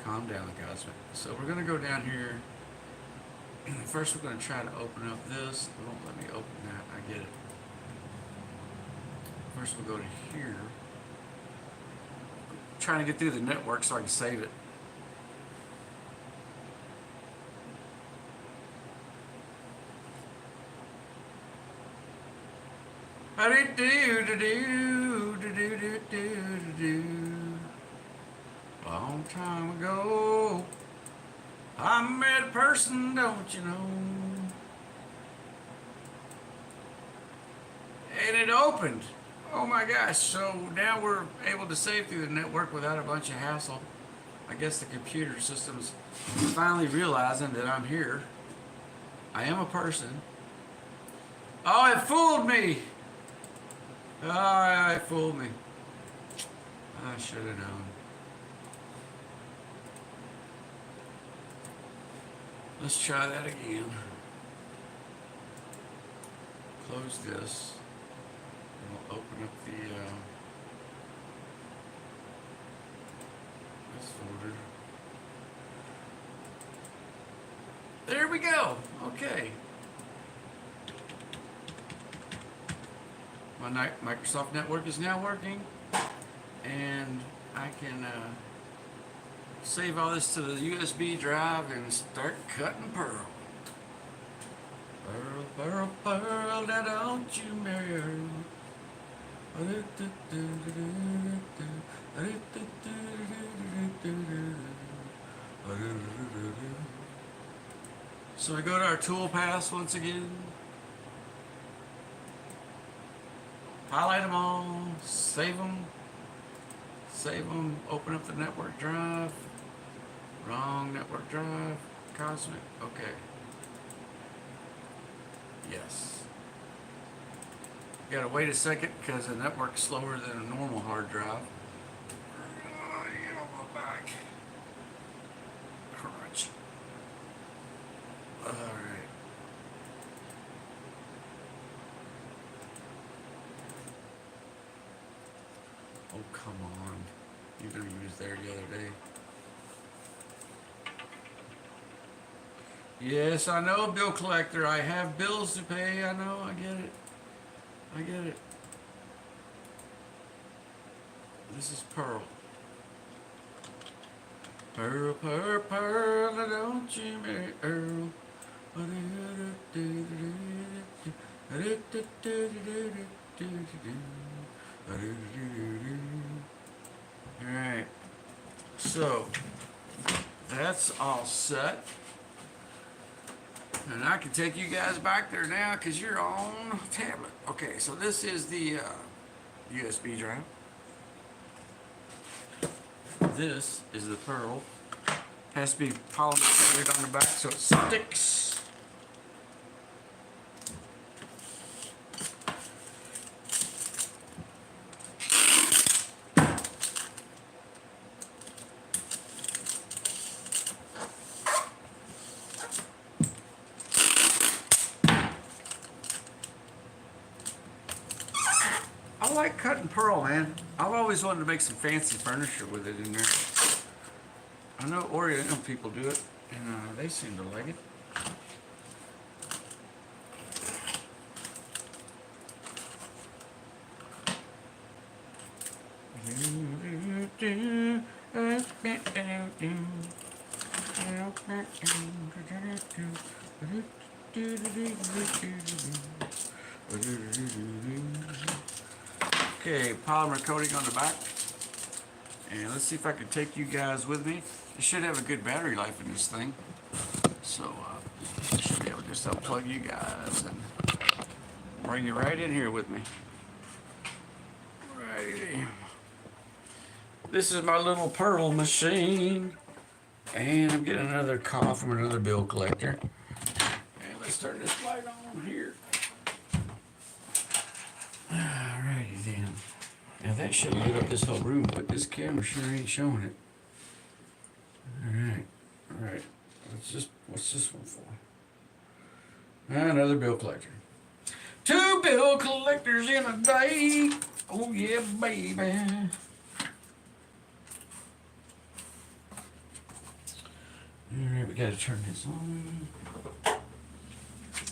calm down, guys. So we're gonna go down here. First we're going to try to open up this. It won't let me open that. I get it. First we'll go to here. Trying to get through the network so I can save it. Long time ago, I met a person, don't you know? And it opened. Oh my gosh, so now we're able to save through the network without a bunch of hassle. I guess the computer system's finally realizing that I'm here. I am a person. Oh, it fooled me! Oh, it fooled me. I should have known. Let's try that again. Close this. And we'll open up the this folder. There we go. Okay. My Microsoft Network is now working, and I can save all this to the USB drive and start cutting pearl. Pearl, pearl, pearl, now don't you marry her. So we go to our tool paths once again. Highlight them all, save them, open up the network drive. Wrong network drive, Cosmic, okay. Yes. You gotta wait a second because the network's slower than a normal hard drive. Get on my back. Crunch. Alright. Oh, come on. You're gonna use there the other day. Yes, I know, bill collector. I have bills to pay. I know, I get it. I get it. This is Pearl. Pearl, pearl, pearl, don't you marry Earl. Alright, so that's all set. And I can take you guys back there now because you're on tablet. Okay, so this is the USB drive. This is the Pearl. Has to be polymer coated on the back so it sticks. I like cutting pearl, man. I've always wanted to make some fancy furniture with it in there. I know Oriental people do it, and they seem to like it. Okay, polymer coating on the back. And let's see if I can take you guys with me. You should have a good battery life in this thing. So I should be able to just unplug you guys and bring you right in here with me. Righty. This is my little Pearl machine. And I'm getting another call from another bill collector. And let's turn this light on here. Alrighty then. Now that should lit up this whole room, but this camera sure ain't showing it. Alright. What's this one for? Another bill collector. 2 bill collectors in a day. Oh yeah, baby. Alright, we gotta turn this on.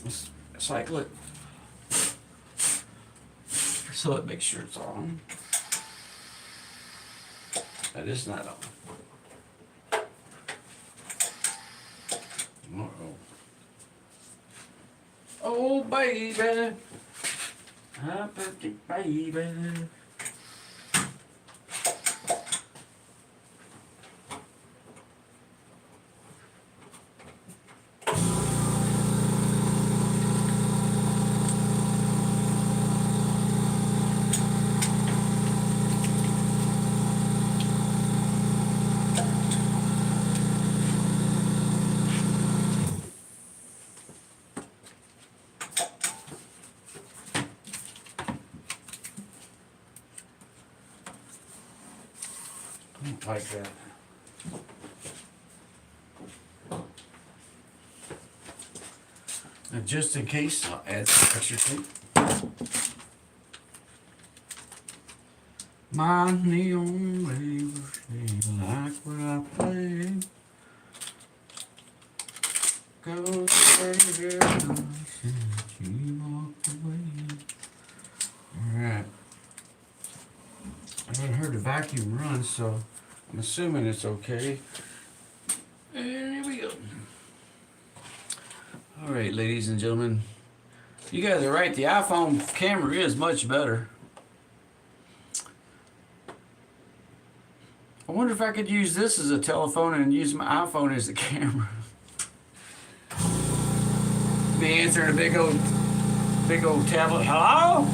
Let's cycle it so it makes sure it's on. That is not on. Uh-oh. Oh, baby. Happy baby. Like that. And just in case, I'll add some extra tape. My neon labels, they like what I play. Goes away since you walked away. Alright. I haven't heard the vacuum run, so I'm assuming it's okay. And here we go. Alright, ladies and gentlemen. You guys are right, the iPhone camera is much better. I wonder if I could use this as a telephone and use my iPhone as the camera. Be answering a big old tablet. Hello?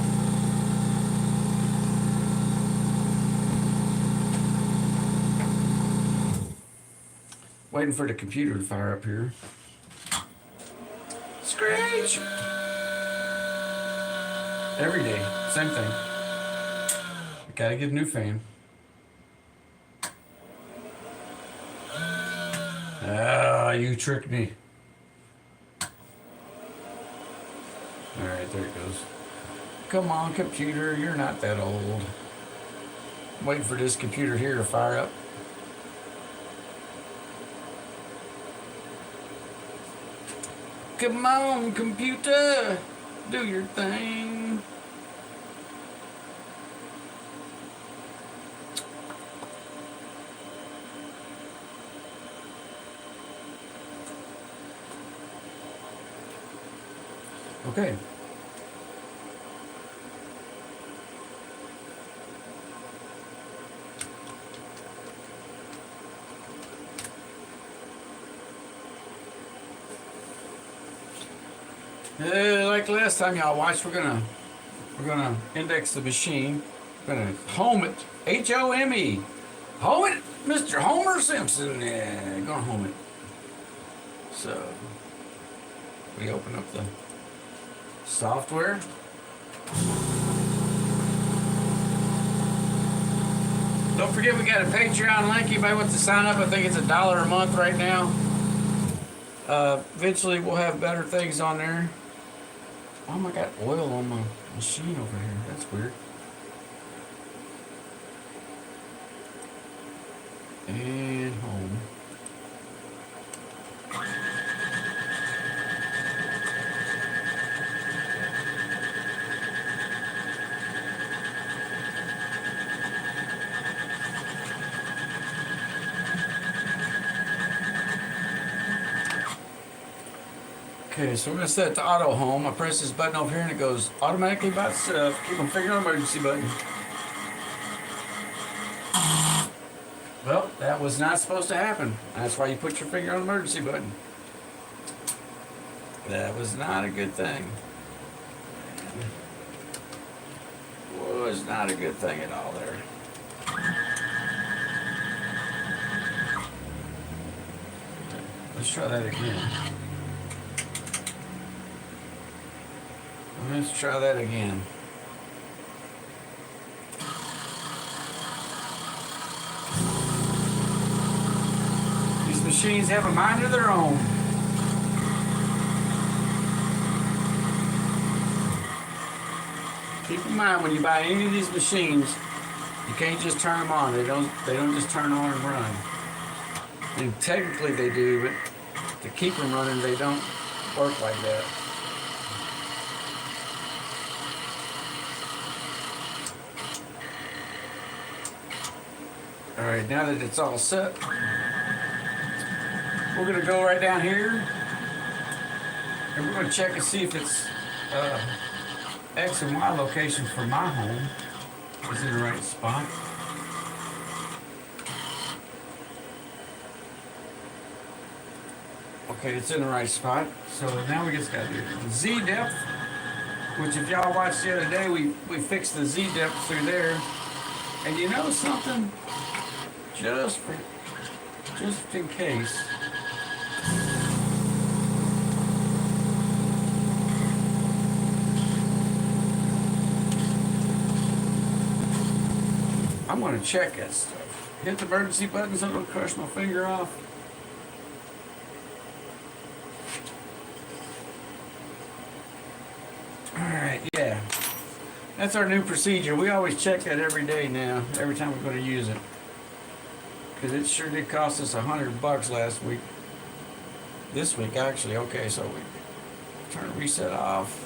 Waiting for the computer to fire up here. Screech! Every day, same thing. I gotta get a new fan. Ah, you tricked me. Alright, there it goes. Come on, computer, you're not that old. I'm waiting for this computer here to fire up. Come on, computer, do your thing. Okay. Like last time y'all watched, we're gonna index the machine. We're gonna home it. H-O-M-E. Home it, Mr. Homer Simpson. Yeah, gonna home it. So we open up the software. Don't forget we got a Patreon link. Anybody wants to sign up? I think it's $1 a month right now. Eventually we'll have better things on there. Oh, I got oil on my machine over here. That's weird. And home. Okay, so we're going to set it to auto home. I press this button over here and it goes automatically by itself. Keep on finger on emergency button. Well, that was not supposed to happen. That's why you put your finger on the emergency button. That was not a good thing. Was not a good thing at all there. Let's try that again. Let's try that again. These machines have a mind of their own. Keep in mind when you buy any of these machines, you can't just turn them on. They don't just turn on and run. And technically they do, but to keep them running, they don't work like that. All right, now that it's all set, we're gonna go right down here and we're gonna check and see if it's X and Y location for my home is in the right spot. Okay, it's in the right spot. So now we just got to do the Z depth, which if y'all watched the other day, we fixed the Z depth through there. And you know something? Just in case. I'm gonna check that stuff. Hit the emergency button so it don't crush my finger off. Alright, yeah. That's our new procedure. We always check that every day now, every time we're gonna use it. Because it sure did cost us $100 last week. This week actually, okay, so we turn reset off.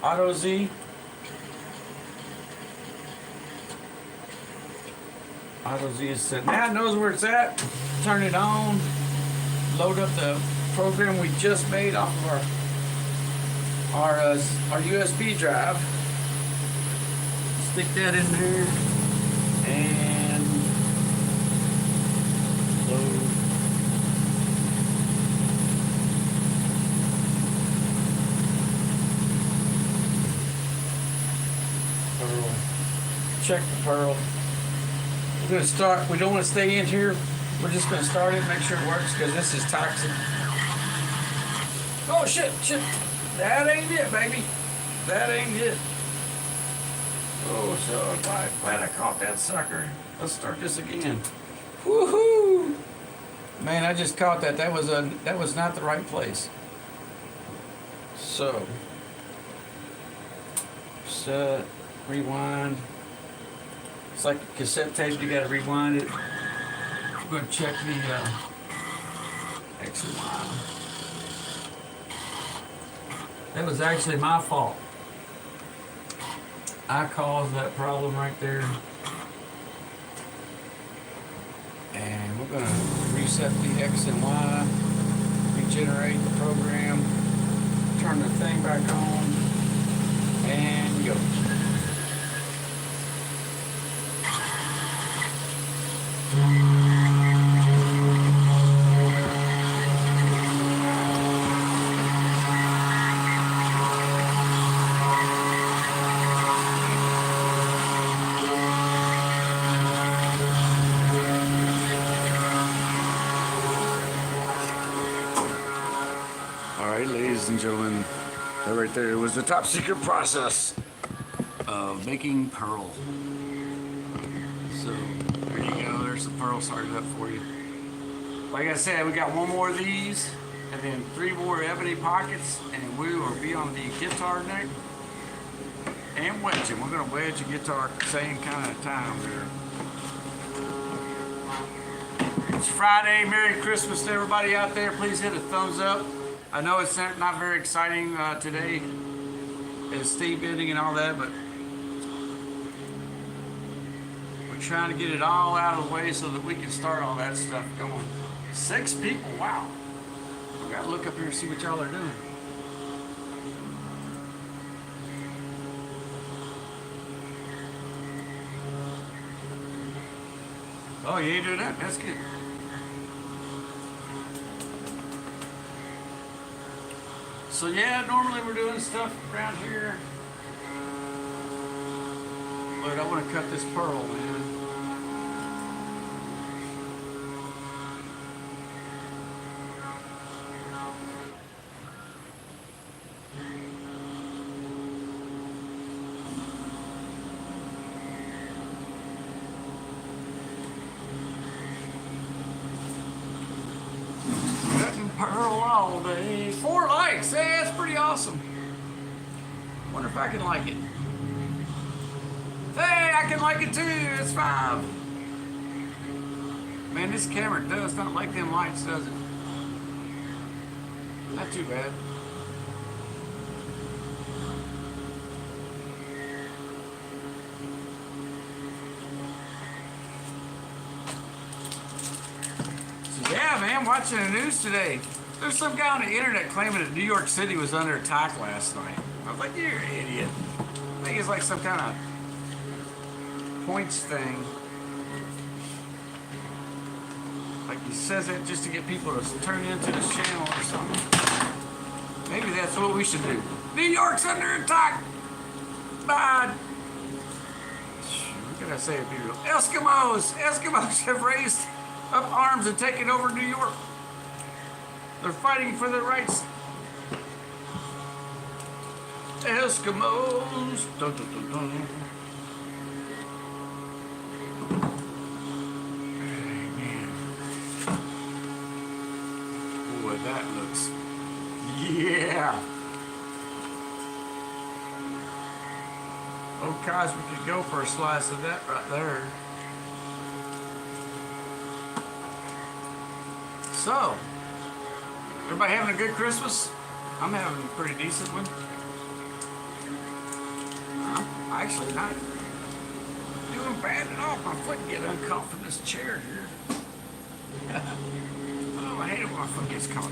Auto Z. Auto Z is set. Now it knows where it's at. Turn it on. Load up the program we just made off of our USB drive. Stick that in there and load. Pearl. Check the Pearl. We're going to start, we don't want to stay in here. We're just going to start it, make sure it works, because this is toxic. Oh shit. That ain't it, baby. That ain't it. Oh, so glad I caught that sucker. Let's start this again. Woohoo! Man, I just caught that. That was not the right place. So, set, rewind. It's like a cassette tape, you gotta rewind it. I'm gonna check the X and Y. That was actually my fault. I caused that problem right there. And we're gonna reset the X and Y, regenerate the program, turn the thing back on, and go. Alright, ladies and gentlemen, that right there was the top secret process of making pearl. So, there you go, there's the pearl started up for you. Like I said, we got one more of these, and then 3 more ebony pockets, and we will be on the guitar neck and wedging. We're going to wedge a guitar at the same kind of time there. It's Friday. Merry Christmas to everybody out there. Please hit a thumbs up. I know it's not very exciting today. It's steam bending and all that, but we're trying to get it all out of the way so that we can start all that stuff going. 6 people, wow. We gotta look up here and see what y'all are doing. Oh, you ain't doing that? That's good. So yeah, normally we're doing stuff around here. But I want to cut this pearl, man. Pearl all day. 4 likes. Hey, that's pretty awesome. Wonder if I can like it. Hey, I can like it too. It's 5. Man, this camera does not like them lights, does it? Not too bad. Yeah, man, watching the news today. There's some guy on the internet claiming that New York City was under attack last night. I was like, you're an idiot. I think it's like some kind of points thing. Like he says it just to get people to turn into the channel or something. Maybe that's what we should do. New York's under attack. Bad. What can I say to people? Eskimos have raised up arms and taken over New York. They're fighting for their rights. Eskimos. Dun, dun, dun, dun. Man. Boy, that looks. Yeah. Oh gosh, we could go for a slice of that right there. So, everybody having a good Christmas? I'm having a pretty decent one. I'm actually not doing bad at all. My foot get uncaught from this chair here. Oh, I hate it when my foot gets caught.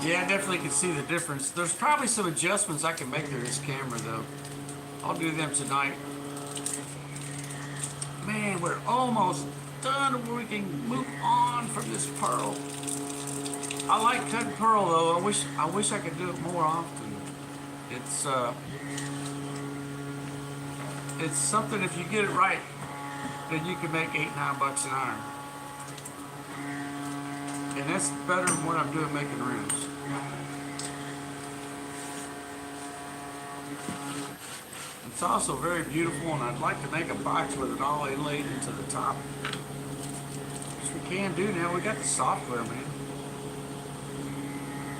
Yeah, I definitely can see the difference. There's probably some adjustments I can make to this camera though. I'll do them tonight. Man, we're almost done. We can move on from this pearl. I like cutting pearl though. I wish I could do it more often. It's something, if you get it right, then you can make $8, $9 an hour. And that's better than what I'm doing making rims. It's also very beautiful, and I'd like to make a box with it all inlaid into the top. Which we can do now. We got the software, man.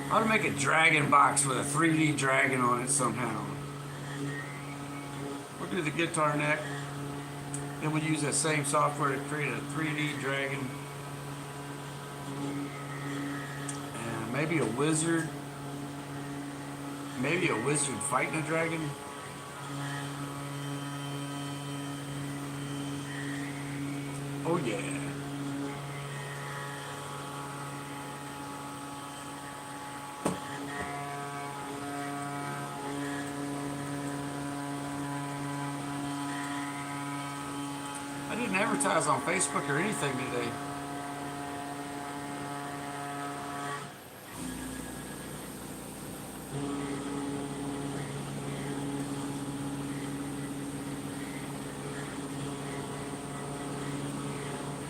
I ought to make a dragon box with a 3D dragon on it somehow. We'll do the guitar neck. Then we'll use that same software to create a 3D dragon. And maybe a wizard. Maybe a wizard fighting a dragon. Oh yeah. I didn't advertise on Facebook or anything today.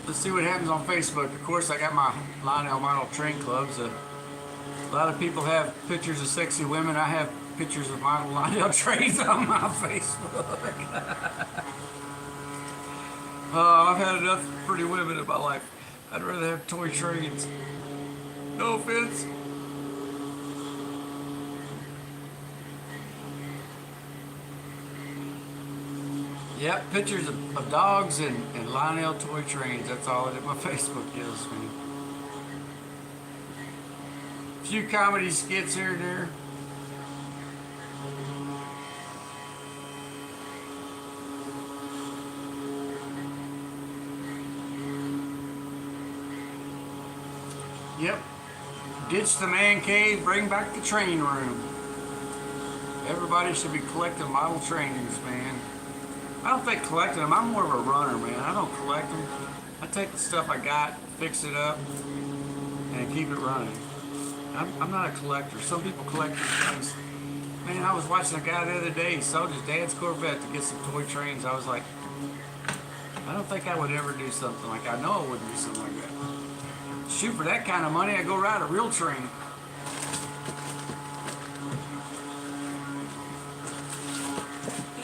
Let's see what happens on Facebook. Of course, I got my Lionel Model Train Clubs. A lot of people have pictures of sexy women. I have pictures of model Lionel trains on my Facebook. I've had enough pretty women in my life. I'd rather have toy trains. No offense. Yep, pictures of dogs and Lionel toy trains. That's all that my Facebook is, man. A few comedy skits here and there. Yep. Ditch the man cave, bring back the train room. Everybody should be collecting model trains, man. I don't think collecting them, I'm more of a runner, man. I don't collect them. I take the stuff I got, fix it up, and keep it running. I'm not a collector. Some people collect these things. Man, I was watching a guy the other day, he sold his dad's Corvette to get some toy trains. I was like, I don't think I would ever do something like that. I know I wouldn't do something like that. Shoot, for that kind of money, I'd go ride a real train.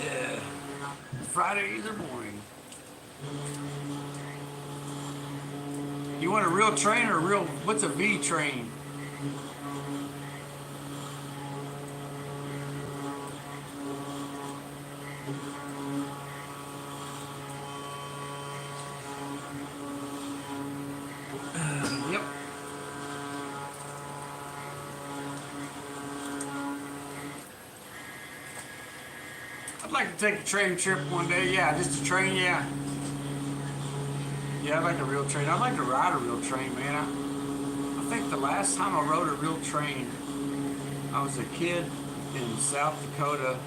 Yeah. Friday either morning. You want a real train or a real, what's a V train? Yep. I'd like to take a train trip one day. Yeah, just a train, yeah. Yeah, Yeah, I like a real train. I'd like to ride a real train, man. I think the last time I rode a real train, I was a kid in South Dakota,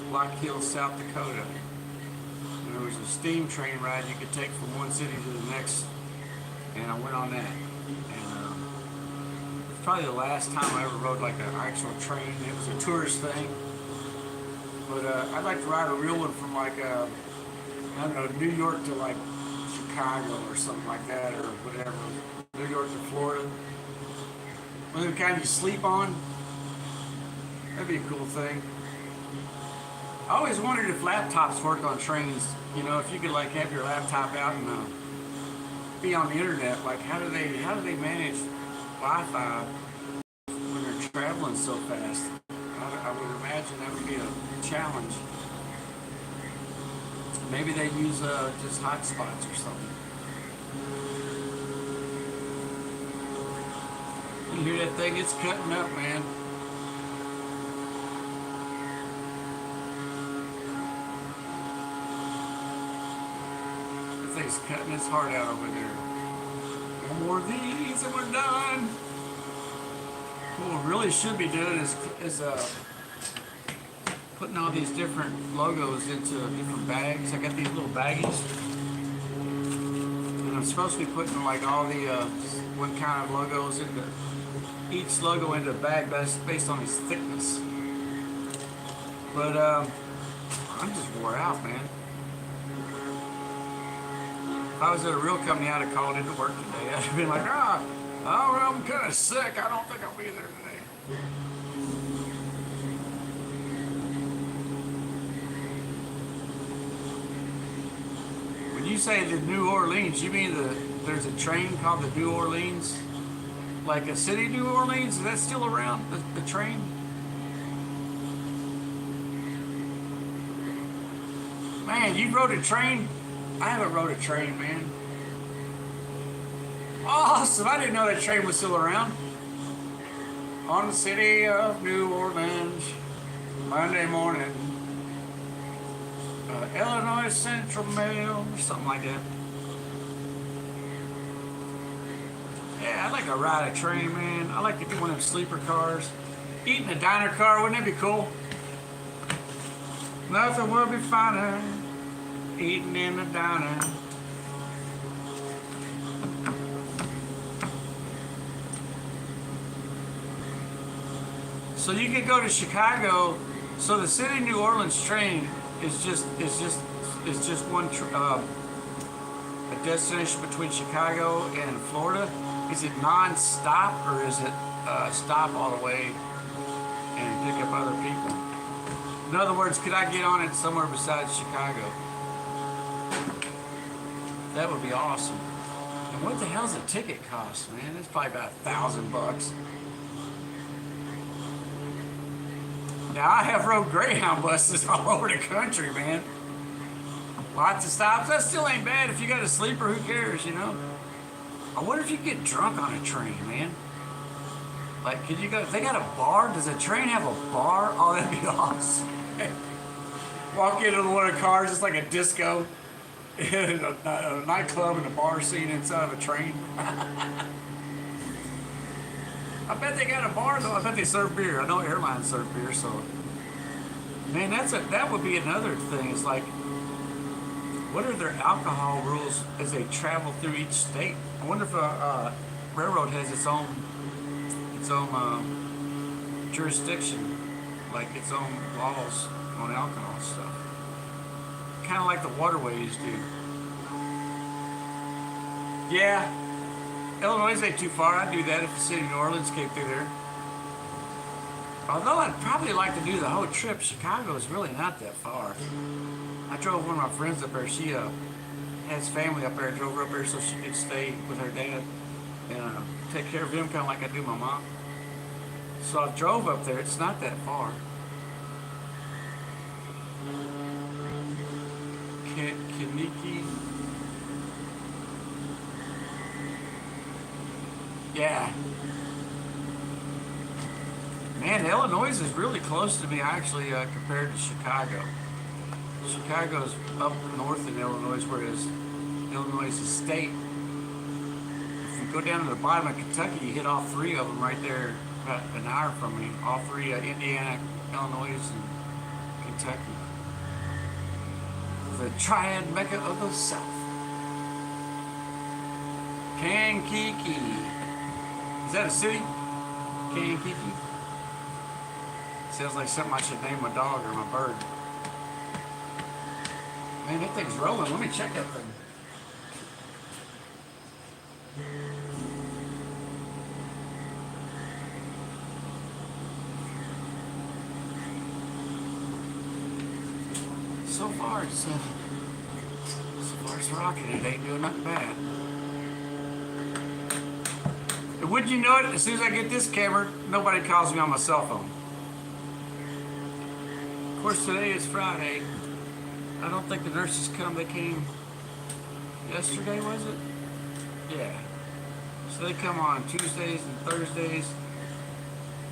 Black Hills, South Dakota. And there was a steam train ride you could take from one city to the next, and I went on that. And it's probably the last time I ever rode like an actual train. It was a tourist thing. But I'd like to ride a real one from like, I don't know, New York to like Chicago or something like that, or whatever. New York to Florida. One of the kind you sleep on. That'd be a cool thing. I always wondered if laptops work on trains. You know, if you could like have your laptop out and be on the internet. Like, how do they manage Wi-Fi when they're traveling so fast? I would imagine that would be a challenge. Maybe they use just hotspots or something. You hear that thing? It's cutting up, man. That thing's cutting its heart out over there. One more of these and we're done. What we really should be doing is putting all these different logos into different bags. I got these little baggies, and I'm supposed to be putting like all the what kind of logos into each logo into a bag based on its thickness. But I'm just wore out, man. If I was at a real company, I'd have called into work today. I'd have been like, well, I'm kind of sick. I don't think I'll be there today. When you say the New Orleans, you mean there's a train called the New Orleans? Like a city New Orleans? Is that still around, the train? Man, you rode a train? I haven't rode a train, man. Awesome! I didn't know that train was still around. On the city of New Orleans, Monday morning. Illinois Central Mail, or something like that. Yeah, I'd like to ride a train, man. I like to get one of them sleeper cars. Eat in a diner car, wouldn't that be cool? Nothing will be finer. Eating in a diner. So you could go to Chicago. So the city New Orleans train is just one a destination between Chicago and Florida. Is it non-stop or is it stop all the way and pick up other people? In other words, could I get on it somewhere besides Chicago? That would be awesome. And what the hell's the ticket cost, man? It's probably about $1,000. Now, I have rode Greyhound buses all over the country, man. Lots of stops. That still ain't bad. If you got a sleeper, who cares, you know? I wonder if you get drunk on a train, man. Like, could you go? They got a bar? Does a train have a bar? Oh, that'd be awesome. Walk into one of the cars, it's like a disco. a nightclub and a bar scene inside of a train. I bet they got a bar though. I bet they serve beer. I know airlines serve beer, so man, that would be another thing. Is like, what are their alcohol rules as they travel through each state? I wonder if a railroad has its own jurisdiction, like its own laws on alcohol stuff. Kind of like the waterways do. Yeah. Illinois ain't too far. I'd do that if the city of New Orleans came through there. Although I'd probably like to do the whole trip. Chicago is really not that far. I drove one of my friends up there. She has family up there. I drove her up there so she could stay with her dad and take care of him kind of like I do my mom. So I drove up there. It's not that far. Kaniki. Yeah. Man, Illinois is really close to me actually compared to Chicago. Chicago's up north in Illinois, whereas Illinois is a state. If you go down to the bottom of Kentucky, you hit all three of them right there, about an hour from me. All three, Indiana, Illinois, and Kentucky. The triad mecca of the South. Kankakee. Is that a city? Kankakee? Sounds like something I should name my dog or my bird. Man, that thing's rolling. Let me check that thing. So far it's rocking. It ain't doing nothing bad. And would you know it? As soon as I get this camera, nobody calls me on my cell phone. Of course, today is Friday. I don't think the nurses come. They came yesterday, was it? Yeah. So they come on Tuesdays and Thursdays.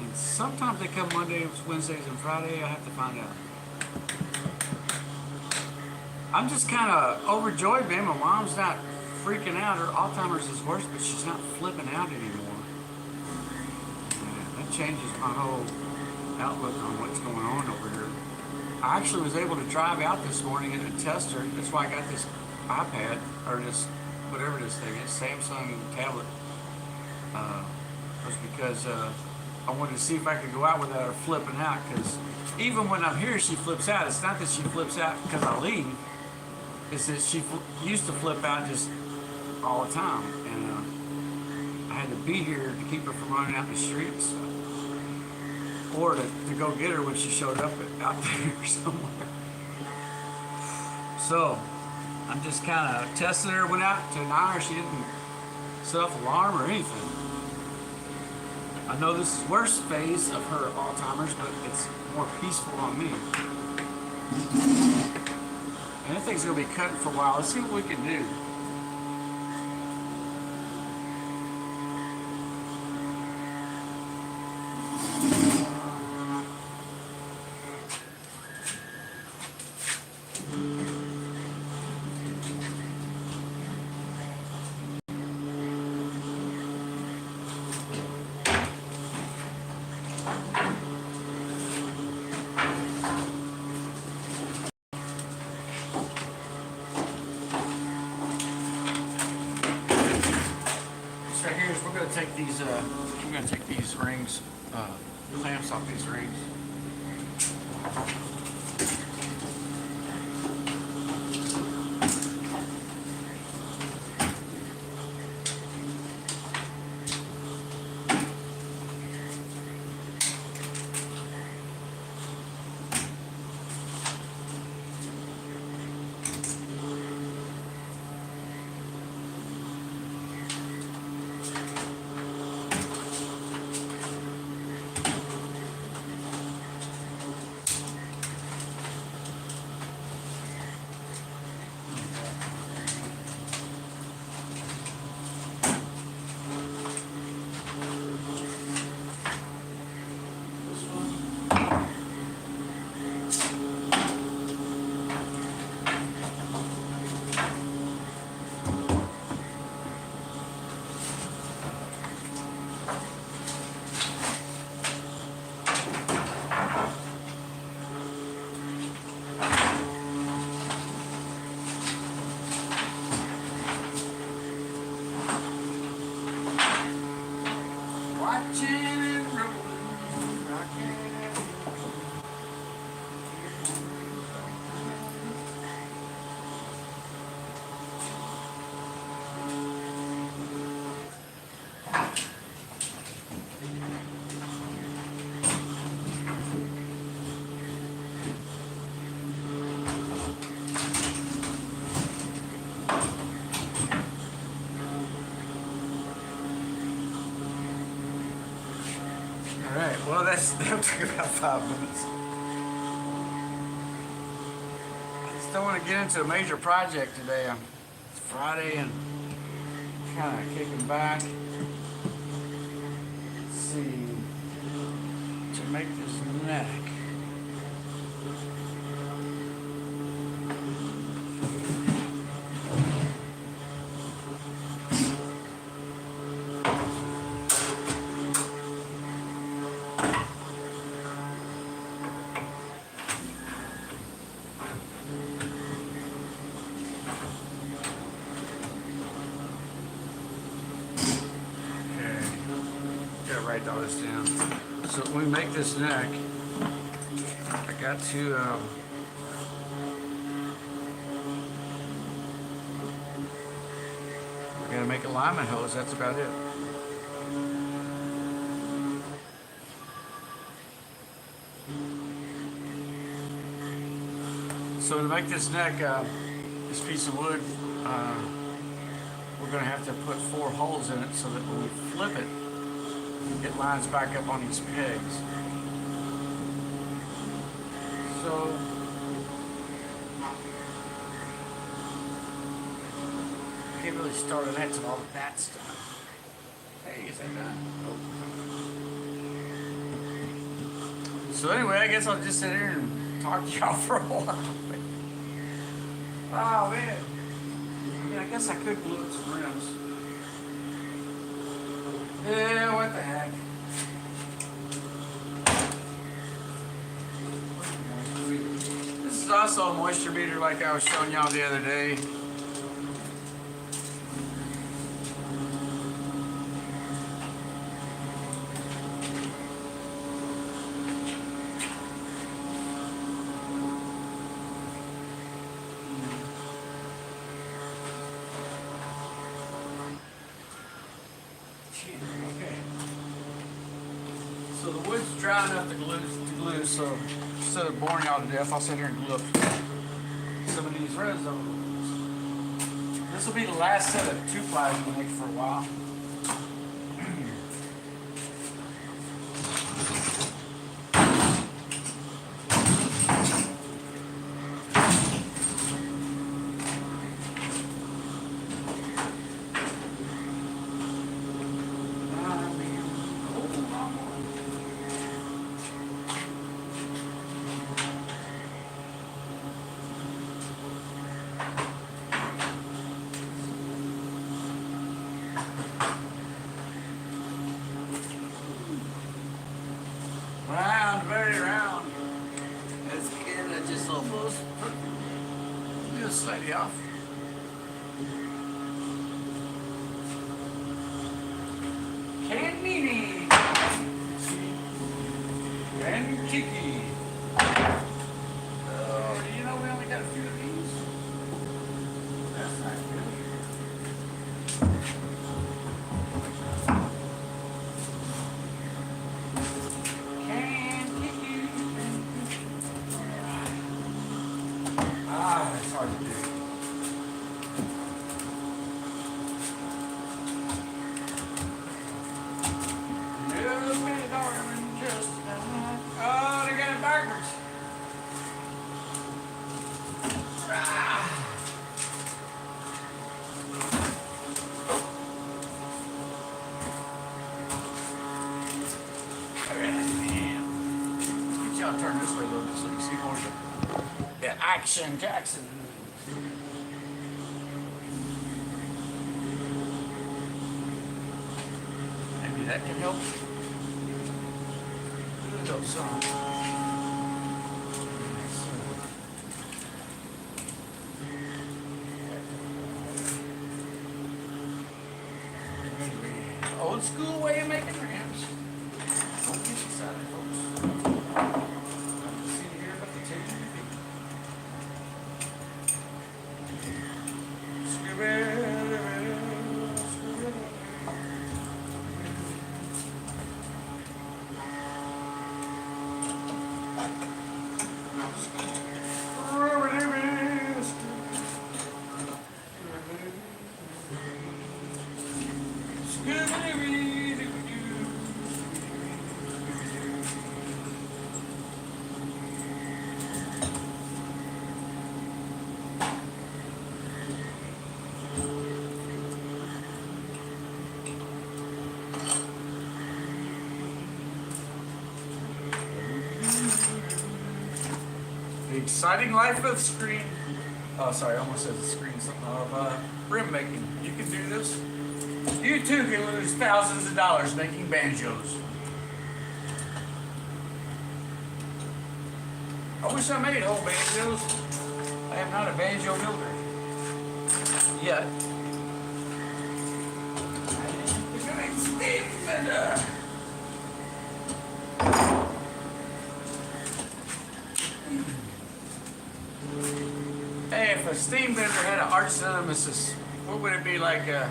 And sometimes they come Mondays, Wednesdays, and Friday. I have to find out. I'm just kind of overjoyed, man. My mom's not freaking out. Her Alzheimer's is worse, but she's not flipping out anymore. That changes my whole outlook on what's going on over here. I actually was able to drive out this morning and test her. That's why I got this iPad, or this, whatever this thing is, Samsung tablet. Was because I wanted to see if I could go out without her flipping out, because even when I'm here, she flips out. It's not that she flips out because I leave. It's that she used to flip out just all the time. And I had to be here to keep her from running out in the streets. Or to go get her when she showed up out there somewhere. So, I'm just kind of testing her. Went out to an hour. She didn't set off alarm or anything. I know this is worst phase of her Alzheimer's, but it's more peaceful on me. And that thing's going to be cutting for a while. Let's see what we can do. We're going to take these rings, clamps off these rings. Alright, well that took about 5 minutes. I just don't want to get into a major project today. It's Friday and kind of kicking back. Let's see. To make this neck. write all this down. So when we make this neck, I got to I gotta make a lineman hose. That's about it. So to make this neck, this piece of wood, we're going to have to put 4 holes in it so that when we flip it, it lines back up on these pegs. So I can't really start on that till all of that's done. Hey, is that done? Oh. So anyway, I guess I'll just sit here and talk to y'all for a while. Oh man. Yeah, I guess I could glue up some rims. Yeah, what the heck. This is also a moisture meter like I was showing y'all the other day. Okay. So the wood's dry enough to glue, so instead of boring y'all to death, I'll sit here and glue up some of these redstone. This will be the last set of 2-plies we'll make for a while. Round, very round. It's getting it just almost just slightly off. Canini and Kiki. Oh, do you know we only got a few of these? That's not good. It's hard to do. Little bit darling, just oh, they got it backwards. Get y'all turn this way a little bit so you can see more of the action, Jackson. Maybe that can help. It'll help some. Old school way of making ramps. Don't get excited, folks. Nothing to see here but the table. The exciting life of screen. Oh, sorry, I almost said the screen. Something of rim making. You can do this. You too can lose thousands of dollars making banjos. I wish I made whole banjos. I am not a banjo builder yet. The great Steve Fender. a steam bender had an arch nemesis, what would it be like? The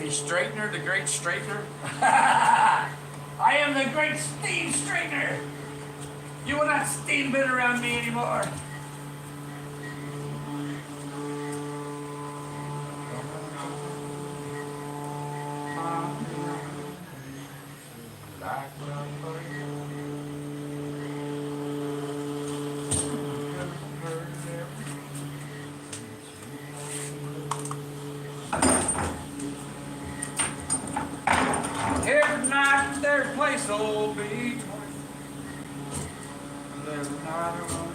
straightener, the great straightener? I am the great steam straightener. You will not steam bend around me anymore. Every night their place will be 20. Every night around.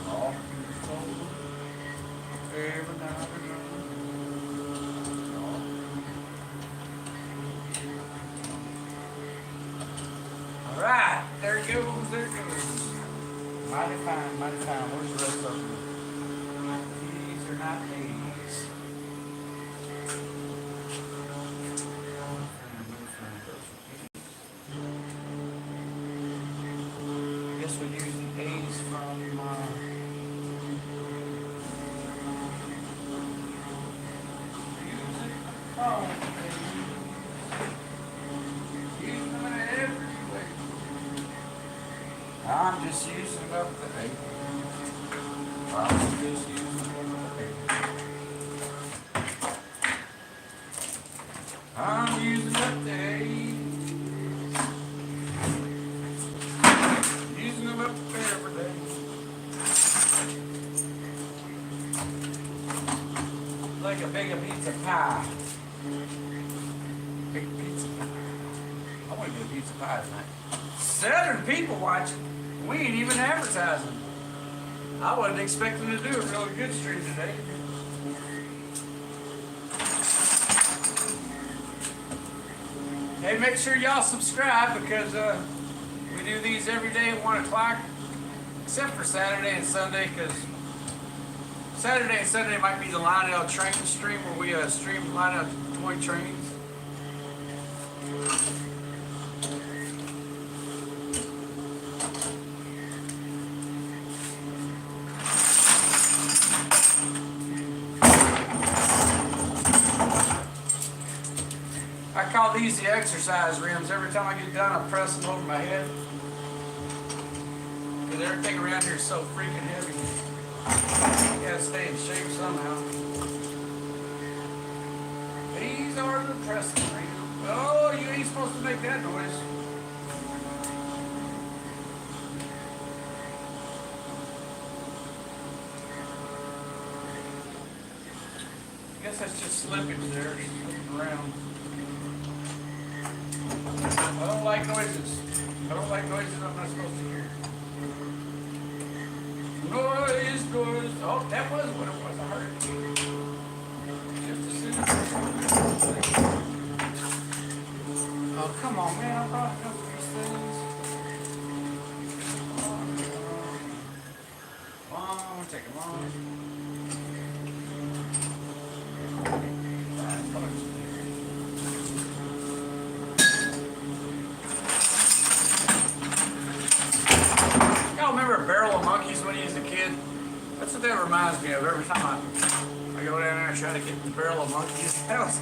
All every night around. All right, there it goes, there it goes. Mighty fine, mighty fine. Where's the rest of them? These are not these. I guess we use the A's from use them everywhere. I'm just using up the A. I'm just using up the A. I'm using up the A. Using them up every day. Like a big pizza pie. Big pizza pie. I want to do a pizza pie tonight. 7 people watching. We ain't even advertising. I wasn't expecting to do a really good stream today. Hey, make sure y'all subscribe because we do these every day at 1 o'clock, except for Saturday and Sunday, because Saturday and Sunday might be the Lionel train stream where we stream Lionel toy trains. I call these the exercise rims. Every time I get done, I press them over my head. Because everything around here is so freaking heavy. You gotta stay in shape somehow. These are the pressing rims. Oh, you ain't supposed to make that noise. I guess that's just slippage there, slipping around. I don't like noises. I don't like noises I'm not supposed to hear. Noise. Oh, that was what it was. I heard it. Just as soon as oh, come on, man. I brought a couple of these things. Come on, take them on. Y'all remember a barrel of monkeys when you was a kid? That's what that reminds me of every time I go down there and try to get the barrel of monkeys. That was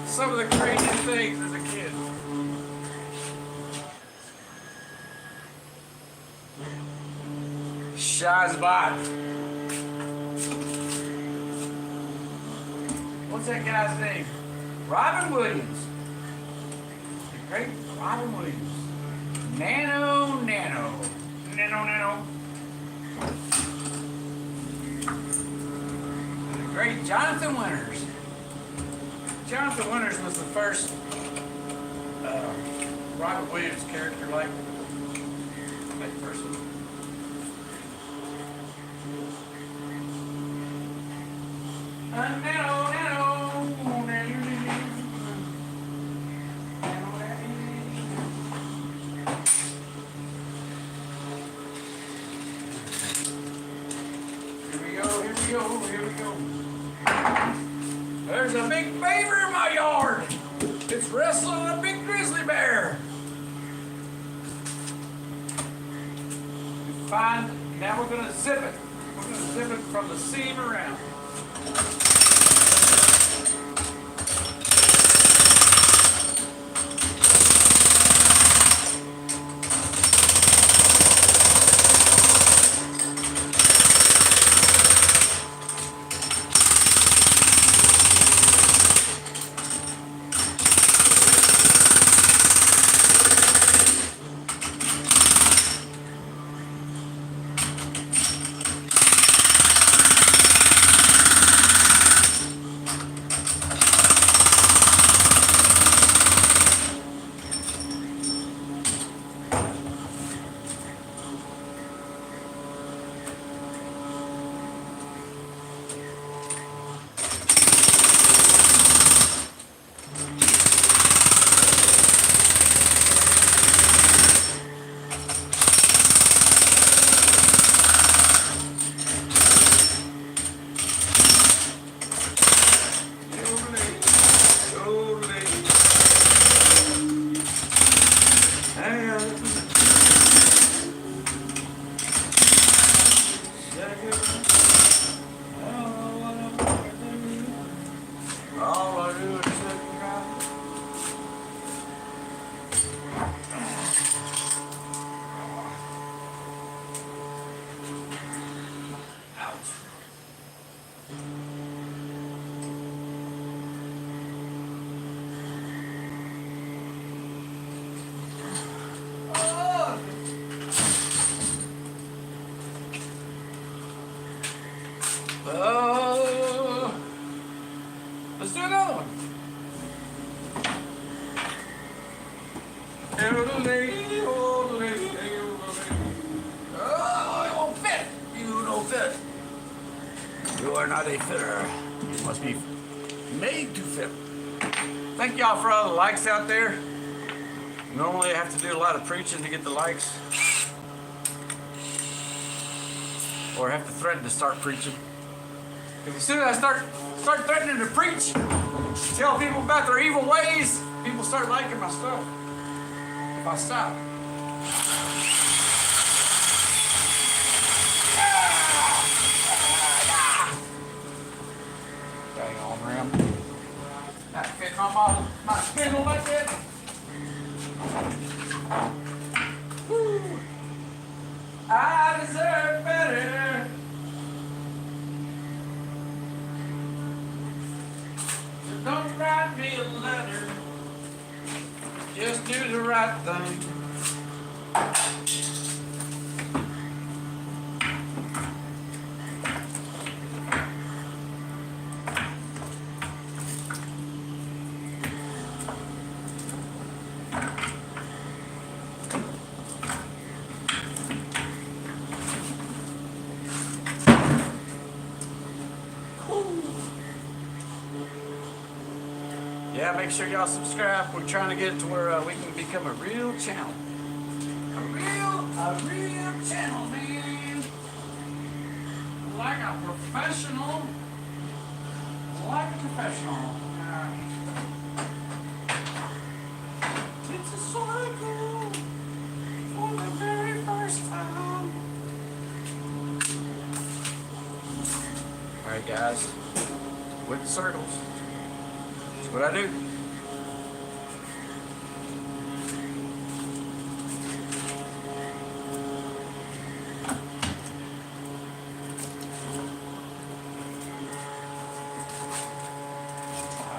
some of the craziest things as a kid. Shazbot. What's that guy's name? Robin Williams. The great Robin Williams. Nano. The great Jonathan Winters. Jonathan Winters was the first Robin Williams character like person. Here we go. There's a big beaver in my yard. It's wrestling a big grizzly bear. Fine. Now we're going to zip it. We're going to zip it from the seam around. Let's do another one. Oh, it won't fit. You don't fit. You are not a fitter. You must be made to fit. Thank y'all for all the likes out there. Normally I have to do a lot of preaching to get the likes. Or have to threaten to start preaching. Because as soon as I start threatening to preach, tell people about their evil ways, people start liking my stuff. If I stop. Dang on, Ram. Not fitting on my spindle like that. Woo. I deserve better. So don't write me a letter. Just do the right thing. Yeah, make sure y'all subscribe. We're trying to get it to where we can become a real channel. A real channel, man. Like a professional. Like a professional. It's a cycle for the very first time. Alright, guys. With the circles. That's what I do.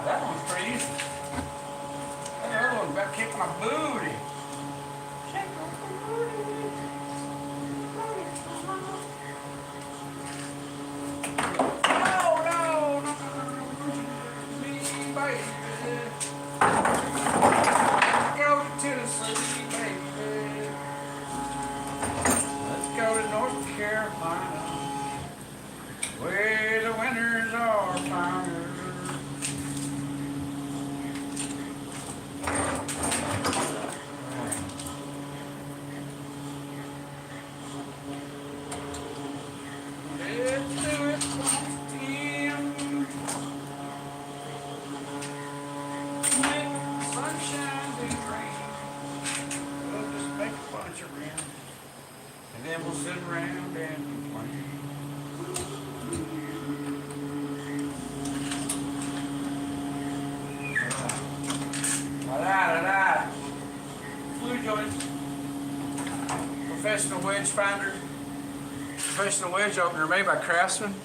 That one's pretty easy. That other one about kicked my booty. Kick my booty. Carolina, where the winters are finer. Let's do it once again. Make sunshine be rain. We'll just make a bunch of rain. And then we'll sit around and complain. Flue joint. Professional wedge finder. Professional wedge opener made by Craftsman.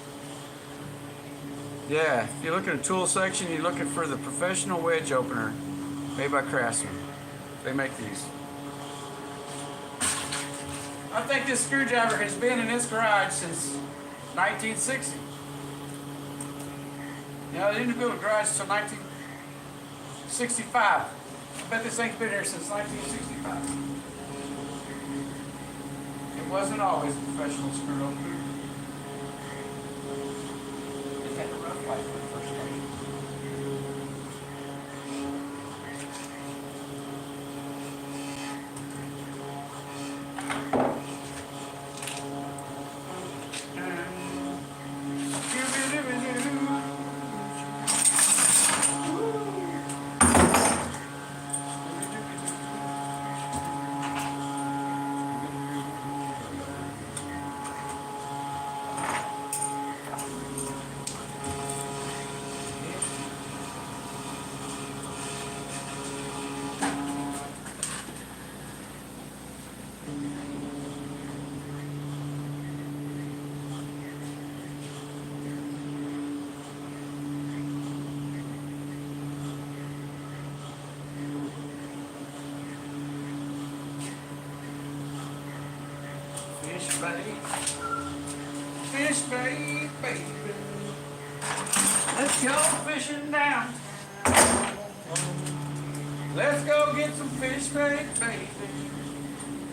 Yeah, if you look at the tool section, you're looking for the professional wedge opener made by Craftsman. They make these. I think this screwdriver has been in this garage since 1960. You know, they didn't build a garage until 1965. I bet this thing's been here since 1965. It wasn't always a professional screw opener. It had a rough life when it first started. Fish bait, baby. Let's go fishing down. Let's go get some fish bait, baby.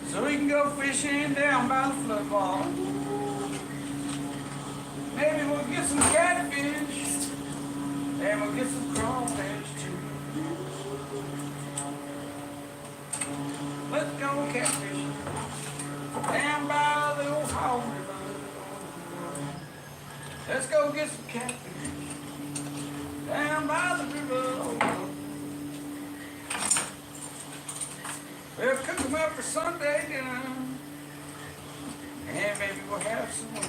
So we can go fishing down by the flood wall. Maybe we'll get some catfish. And we'll get some crawfish too. Let's go catfishing down by the old Howdy Folks. Let's go get some catfish down by the river. We'll cook them up for Sunday dinner, and maybe we'll have some more.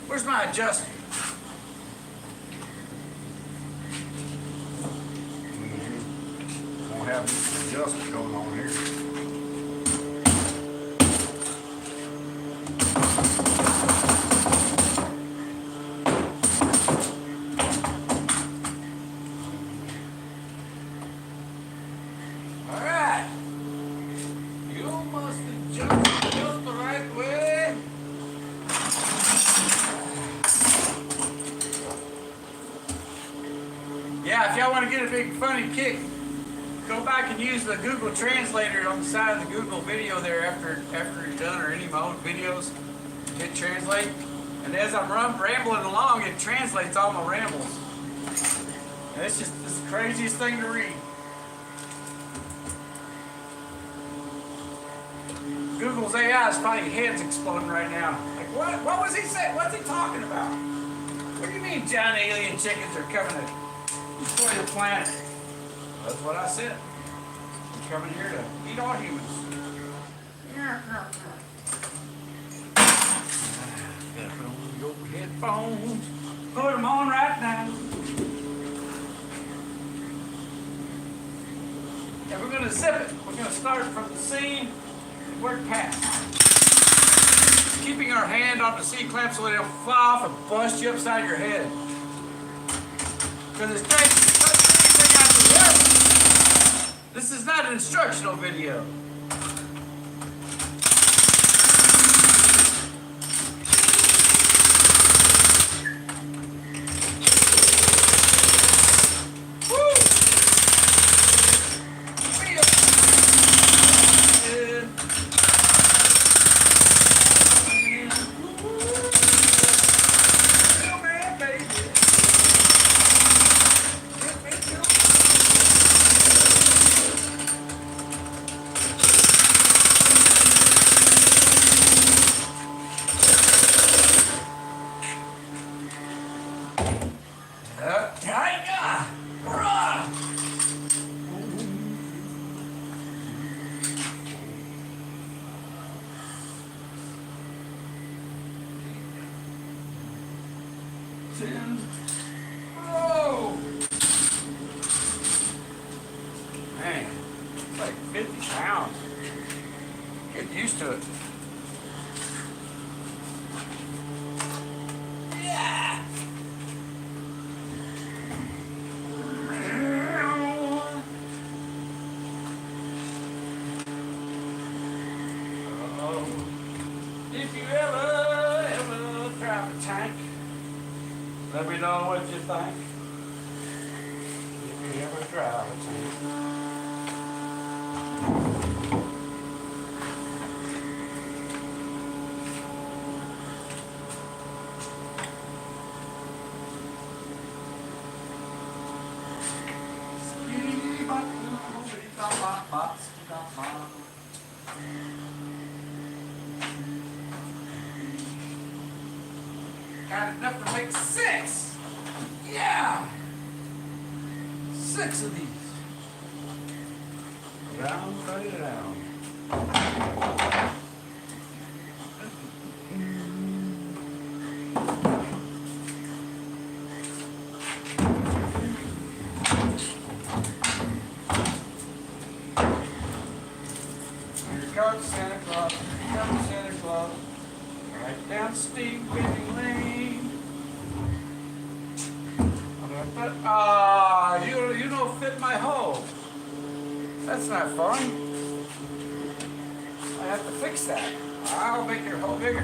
Where's my adjuster? Don't have an adjustment going on here. Alright. You must adjust just the right way. Yeah, if y'all want to get a big funny kick, go back and use the Google Translator on the side of the Google video there after you're done, or any of my own videos. Hit translate, and as I'm rambling along, it translates all my rambles. And it's just the craziest thing to read. Google's AI is probably heads exploding right now. Like, what was he saying? What's he talking about? What do you mean giant alien chickens are coming to destroy the planet? That's what I said. They're coming here to eat all humans. Gotta put on your headphones. Put them on right now. And we're going to zip it. We're going to start from the seam and work past. Keeping our hand on the C-clamp so they don't fly off and bust you upside your head. Because it's crazy. This is not an instructional video. to it. Yeah. Oh, if you ever drive a tank, let me know what you think. If you ever drive a tank. Got enough to make 6. Yeah. 6 of these. Round, cut it down. Here comes Santa Claus. Here comes Santa Claus. Right down steep winning lane. You don't fit my hole. That's not fun. I have to fix that. I'll make your hole bigger.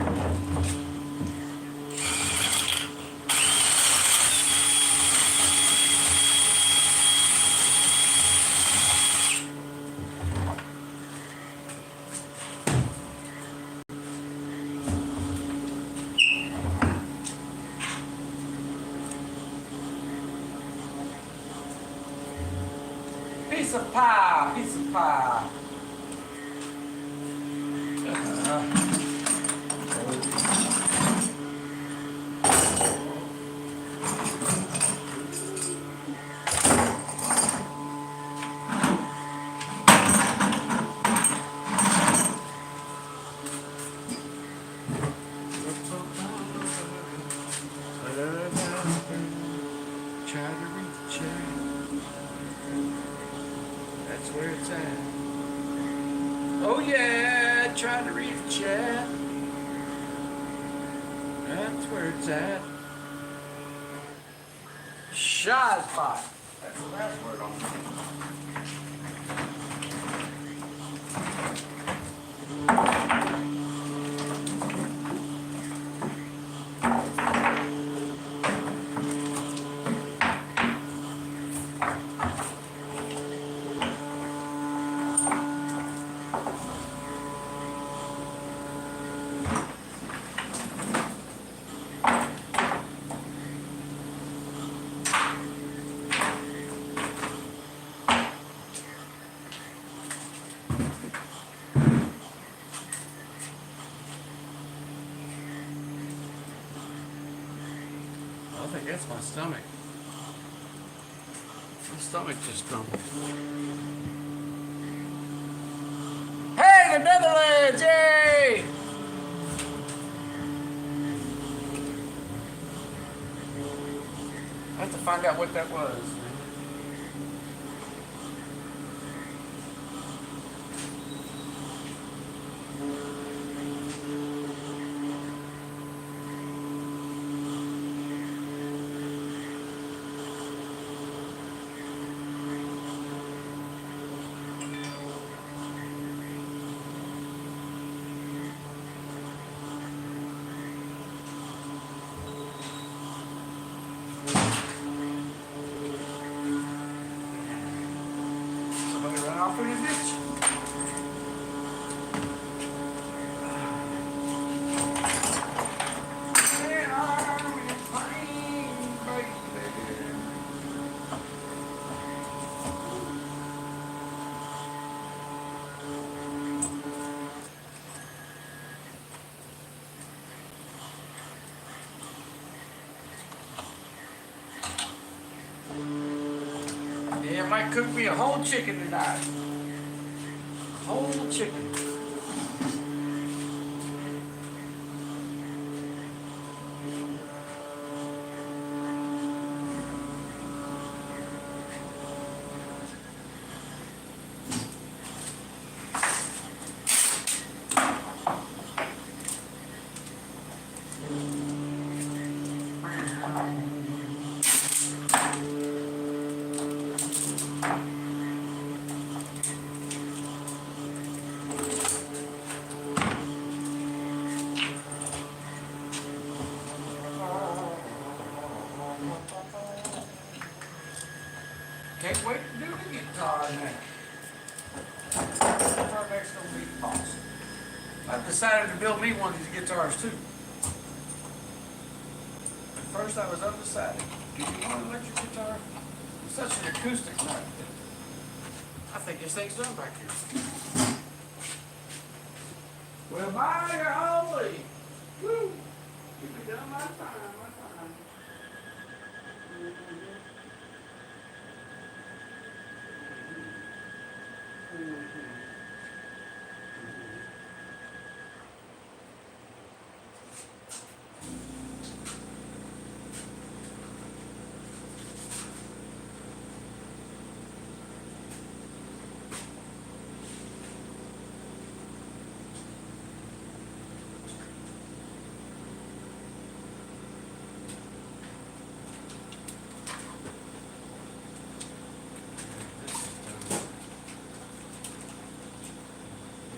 Piece of pie, piece of pie. Try to reach out. That's where it's at. Oh yeah, trying to reach out. That's where it's at. Shy spot. That's the last word on it. I think that's my stomach. My stomach just grumbled. Hey, the Netherlands! Yay! I have to find out what that was. Somebody ran off in the ditch. Where are we playing, baby? Yeah, I might cook me a whole chicken tonight. Whole chicken. Can't wait to do the guitar now. Guitar next gonna be awesome. I've decided to build me one of these guitars too. At first I was undecided. Do you want an electric guitar? It's such an acoustic nut. I think this thing's done back here. Well, by golly. Woo! You be done my time, my time.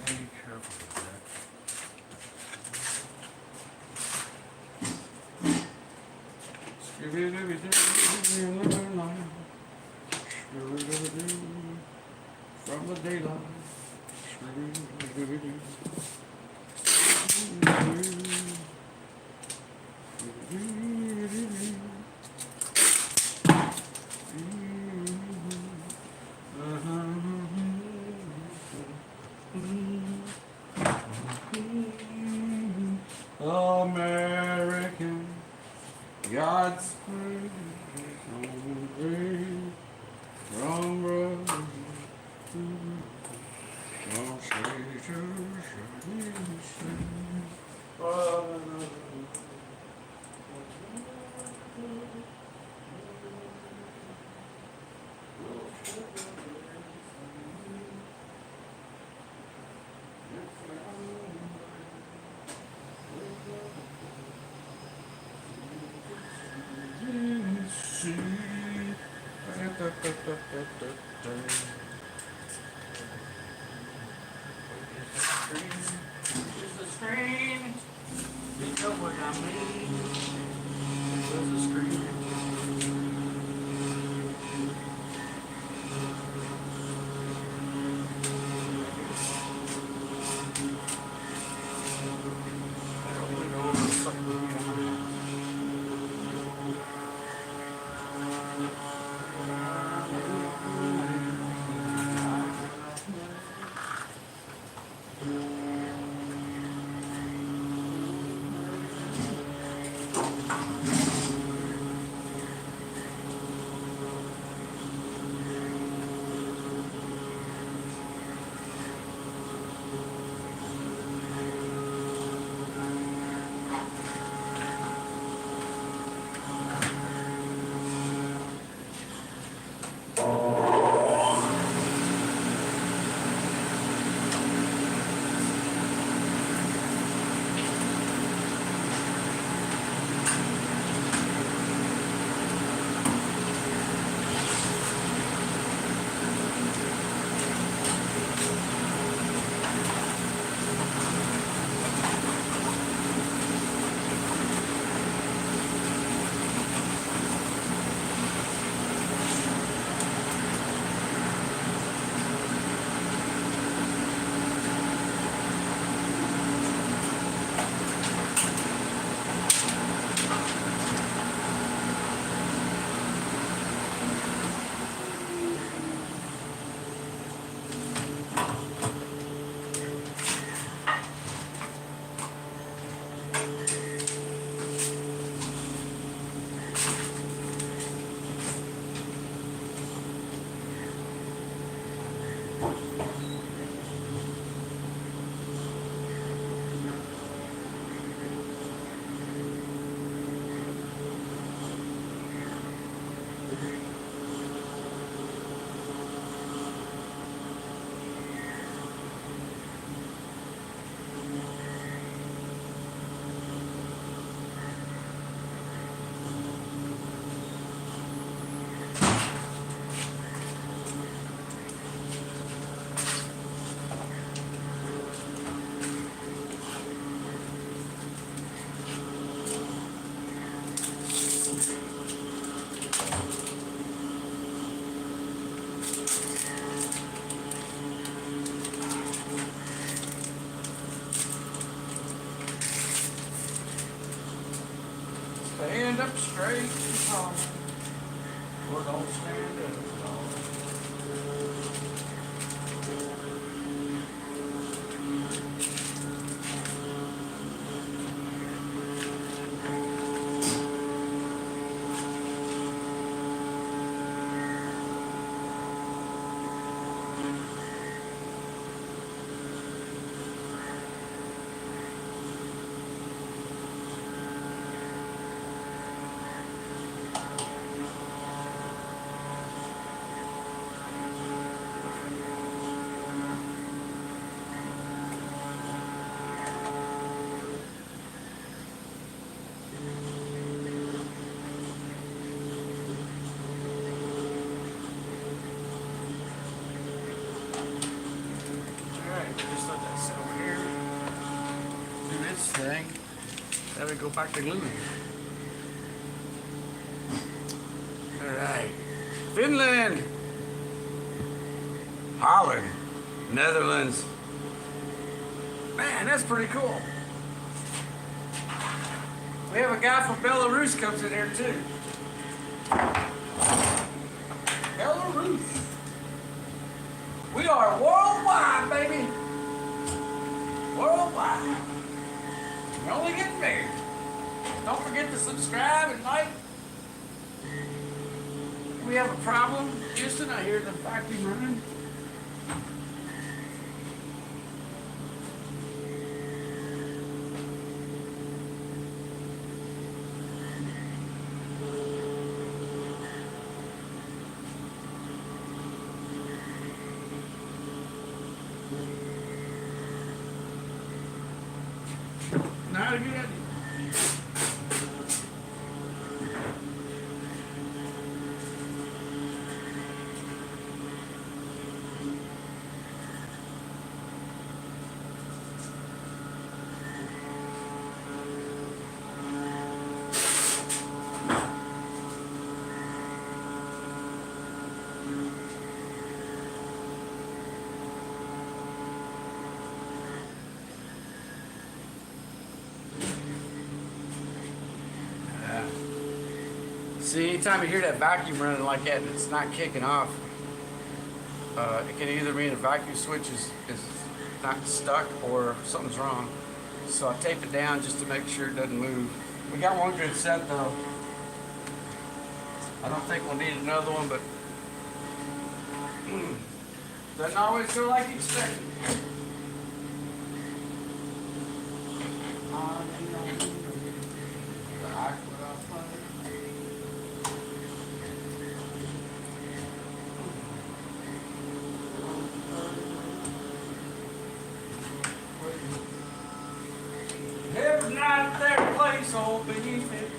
Be careful with that. From the daylight. American Godspeed from brother from sea to sea. Here's the screen. You know what I mean. Here's the screen. I don't really know what something. stand up straight and tall. Or don't stand up tall. Just let that sit over here. Do its thing. Then we go back to gluing. Alright. Finland. Holland. Netherlands. Man, that's pretty cool. We have a guy from Belarus comes in here too. Belarus. We are worldwide, baby. Worldwide. We're only getting bigger. Don't forget to subscribe and like. We have a problem. Houston, I hear the vacuum running. Not a good idea. See, anytime you hear that vacuum running like that and it's not kicking off, it can either mean the vacuum switch is not stuck or something's wrong. So I tape it down just to make sure it doesn't move. We got one good set though. I don't think we'll need another one, but doesn't always go like you expected. Every night their place all beneath it.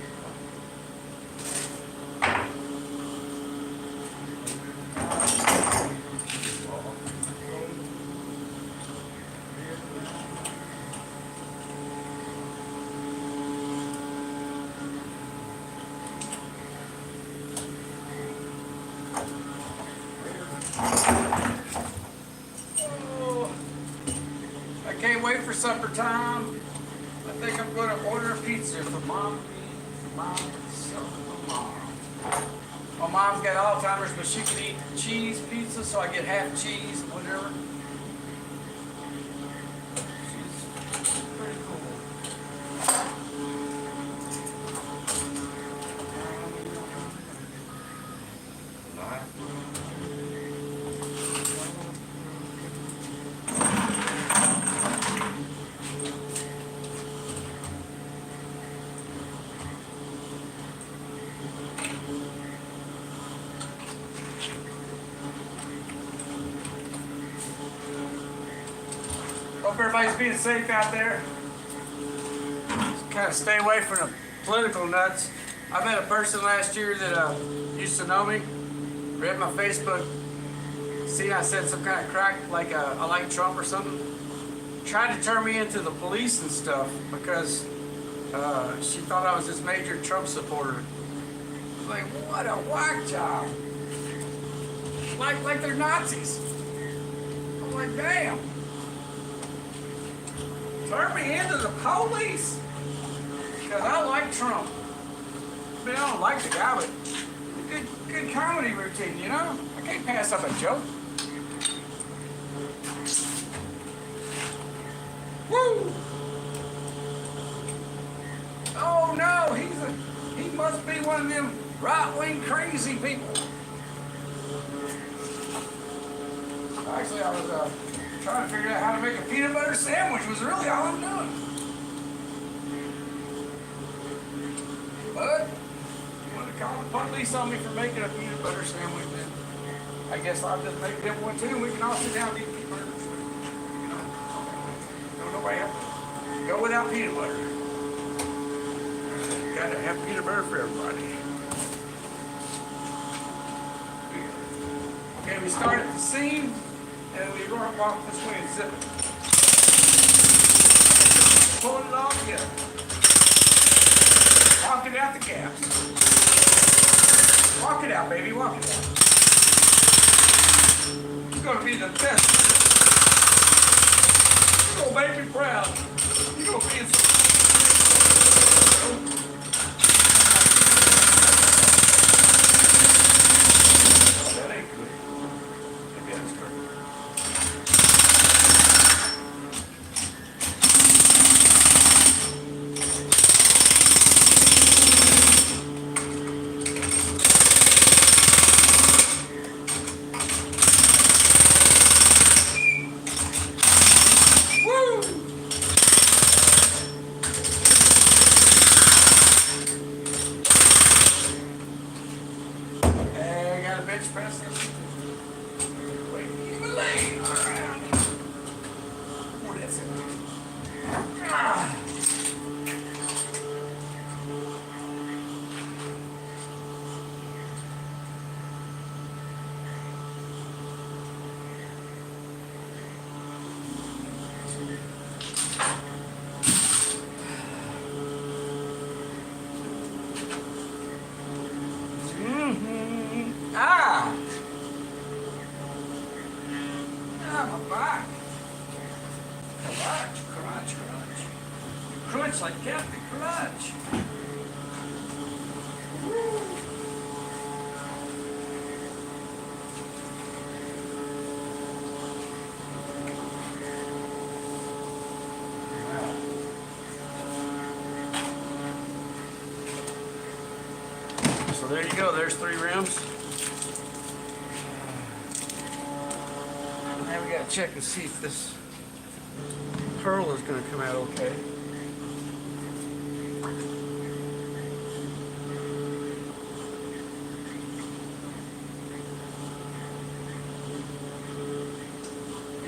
Oh, I can't wait for supper time. I think I'm going to order a pizza for Mom and son tomorrow. My mom's got Alzheimer's, but she can eat cheese pizza, so I get half cheese, whatever. She's pretty cool. Hope everybody's being safe out there. Just kind of stay away from the political nuts. I met a person last year that used to know me, read my Facebook, see I said some kind of crack, like I like Trump or something. Tried to turn me into the police and stuff because she thought I was this major Trump supporter. I was like, what a whack job. Like they're Nazis. I'm like, damn. Turn me into the police because I like Trump. I don't like the guy, but good comedy routine, you know? I can't pass up a joke. Woo! Oh no, he must be one of them right-wing crazy people. Actually, I was trying to figure out how to make a peanut butter sandwich was really all I'm doing. But you want to call the police on me for making a peanut butter sandwich, then I guess I'll just make them one too, and we can all sit down and eat peanut butter. You know, no way have to go without peanut butter. Gotta have peanut butter for everybody. Okay, we start at the seam, and we walk this way and zip it. Pull it all together. Walk it out the gaps. Walk it out, baby, walk it out. You're gonna be the best. You're gonna make me proud. You're gonna be that ain't good. Maybe that's good. My back. Crunch, crunch, crunch. Crunch like Captain Crunch. Woo. So there you go, there's 3 rims. Now we gotta check and see if this pearl is gonna come out okay.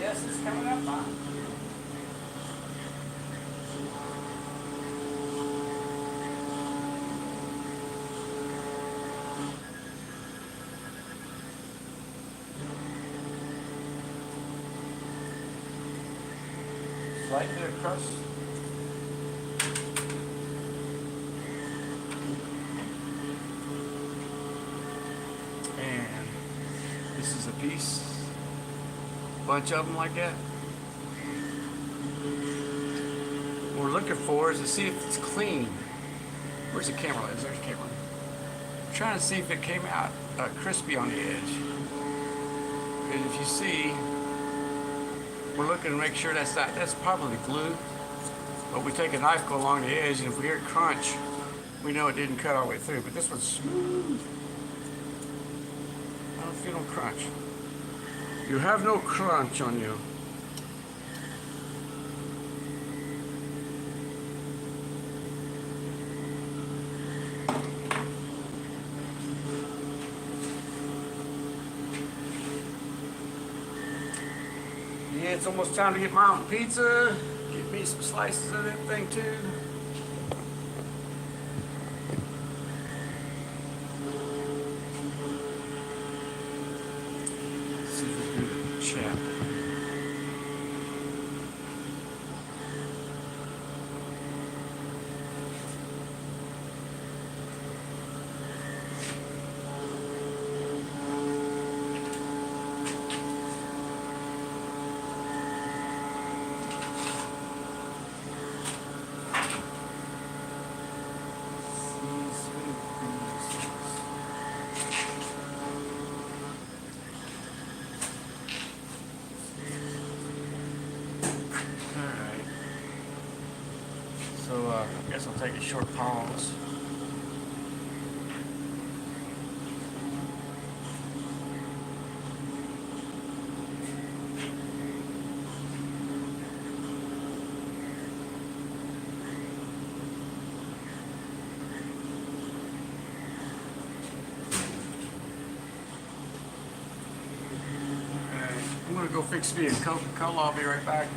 Yes, it's coming up fine. Slight bit of crust. And this is a piece. Bunch of them like that. What we're looking for is to see if it's clean. Where's the camera? There's the camera. I'm trying to see if it came out crispy on the edge. And if you see, we're looking to make sure that's probably glue. But we take a knife, go along the edge, and if we hear it crunch, we know it didn't cut all the way through. But this one's smooth. I don't feel no crunch. You have no crunch on you. Yeah, it's almost time to get my own pizza. Get me some slices of that thing too. Let's see if we can do the chap. take a short pause. I'm gonna go fix me a Coca-Cola. I'll be right back.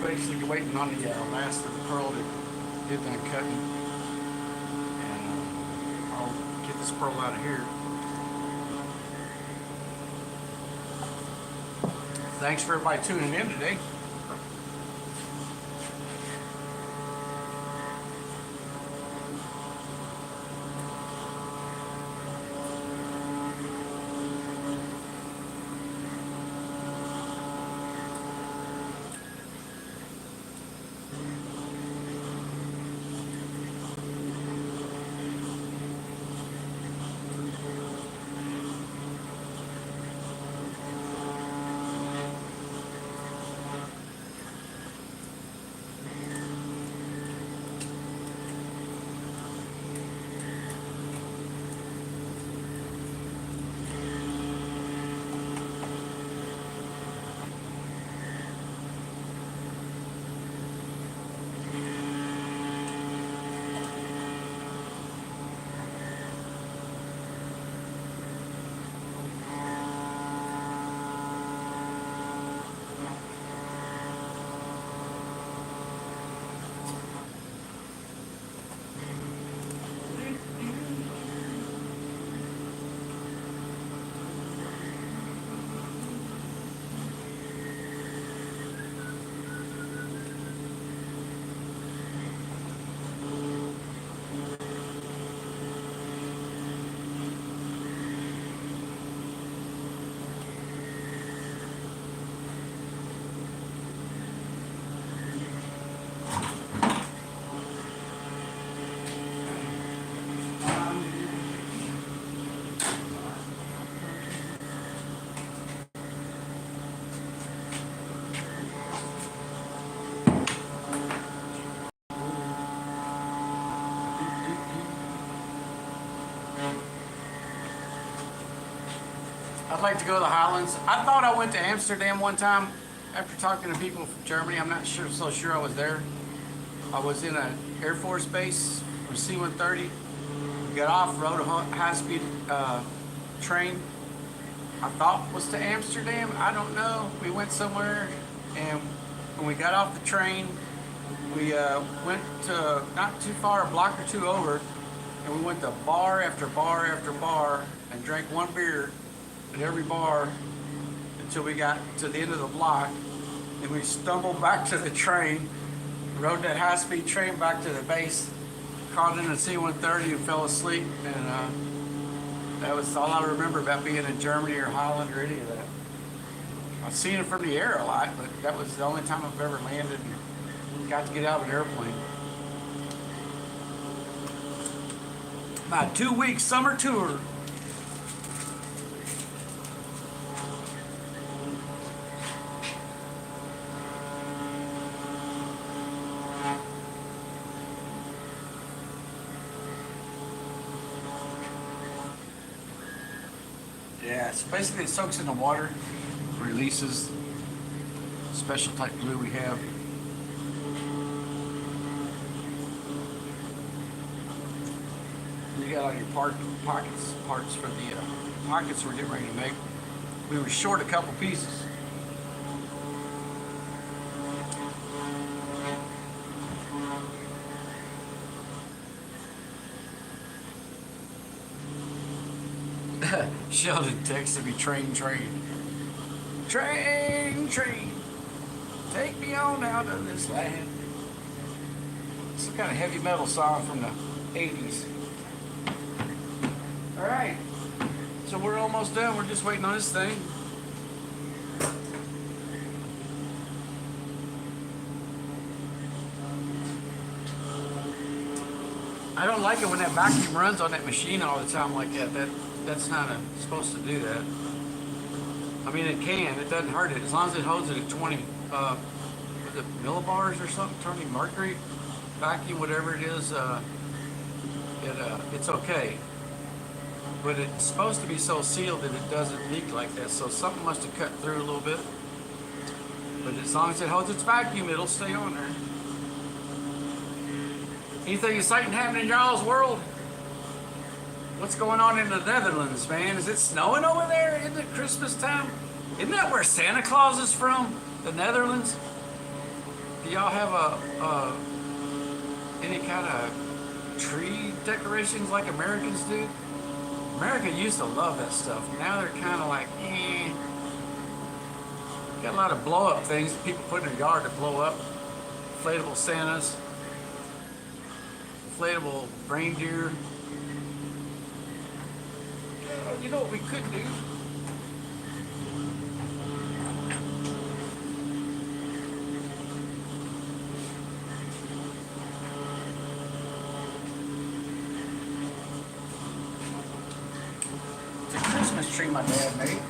basically waiting on the last of the pearl to get done cutting. And I'll get this pearl out of here. Thanks for everybody tuning in today. I'd like to go to the Highlands. I thought I went to Amsterdam one time after talking to people from Germany. I'm not so sure I was there. I was in an Air Force base for C-130. We got off, rode a high-speed train. I thought it was to Amsterdam. I don't know. We went somewhere, and when we got off the train, we went to not too far, a block or two over, and we went to bar after bar after bar and drank one beer at every bar until we got to the end of the block. And we stumbled back to the train, rode that high-speed train back to the base, called in a C-130 and fell asleep. And that was all I remember about being in Germany or Holland or any of that. I've seen it from the air a lot, but that was the only time I've ever landed and got to get out of an airplane. My 2-week summer tour. Yeah, so basically it soaks in the water, releases special type glue we have. You got all your parts for the pockets we're getting ready to make. We were short a couple pieces. Sheldon texted me, train. Take me on out of this land. Some kind of heavy metal song from the 80s. Alright, so we're almost done. We're just waiting on this thing. I don't like it when that vacuum runs on that machine all the time like that. That's not supposed to do that. I mean, it can. It doesn't hurt it. As long as it holds it at 20, was it millibars or something? 20 mercury vacuum, whatever it is. It's okay. But it's supposed to be so sealed that it doesn't leak like that. So something must have cut through a little bit. But as long as it holds its vacuum, it'll stay on there. Anything exciting happening in y'all's world? What's going on in the Netherlands, man? Is it snowing over there? Isn't it Christmas time? Isn't that where Santa Claus is from? The Netherlands? Do y'all have any kind of tree decorations like Americans do? America used to love that stuff. Now they're kind of like, eh. Got a lot of blow up things that people put in their yard to blow up. Inflatable Santas, inflatable reindeer. You know what we could do? It's a Christmas tree my dad made.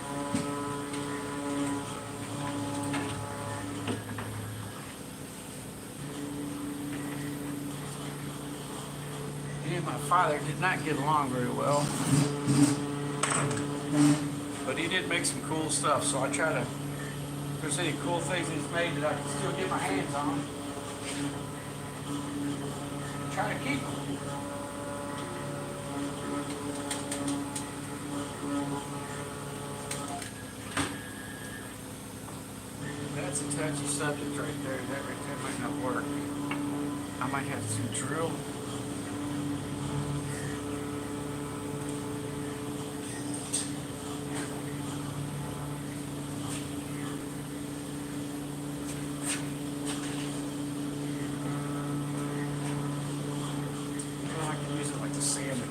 He and my father did not get along very well. But he did make some cool stuff, so I try to, if there's any cool things he's made that I can still get my hands on, try to keep them. That's a touchy subject right there. That right there might not work. I might have to drill. Well, I can use it like the sand.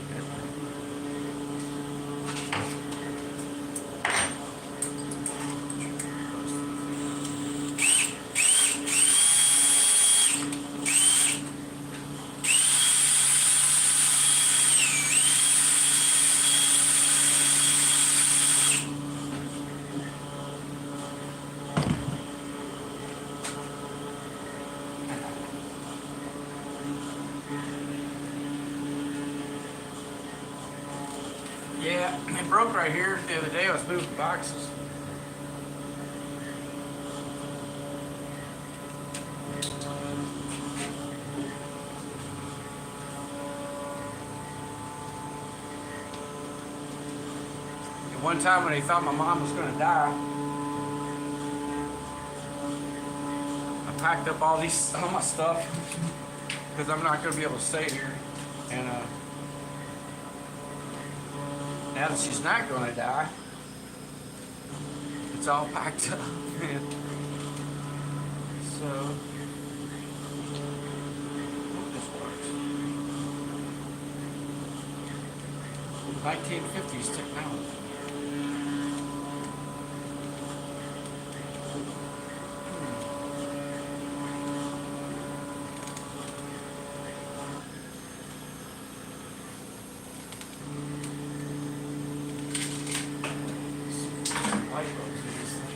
Yeah, it broke right here the other day. I was moving boxes. And one time when they thought my mom was going to die, I packed up all my stuff because I'm not going to be able to stay here. And now that she's not going to die, it's all packed up. So, hope this works. 1950s technology. Light bulbs in this thing.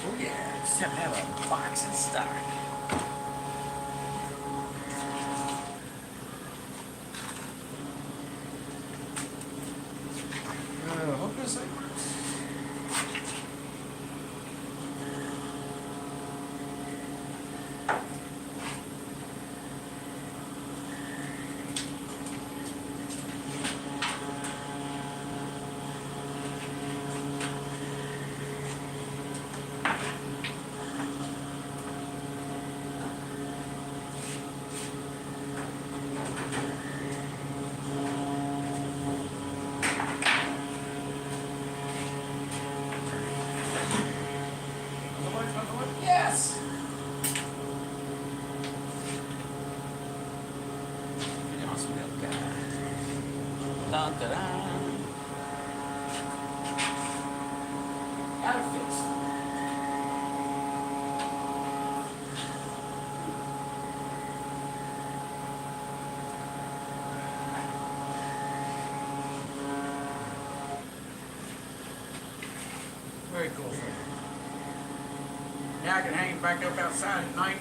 Oh yeah, just have to have a box in stock. Hope this thing works. Yes! Pretty awesome little guy. Dun, dun, dun. Outfits. Very cool thing. Now I can hang it back up outside at night.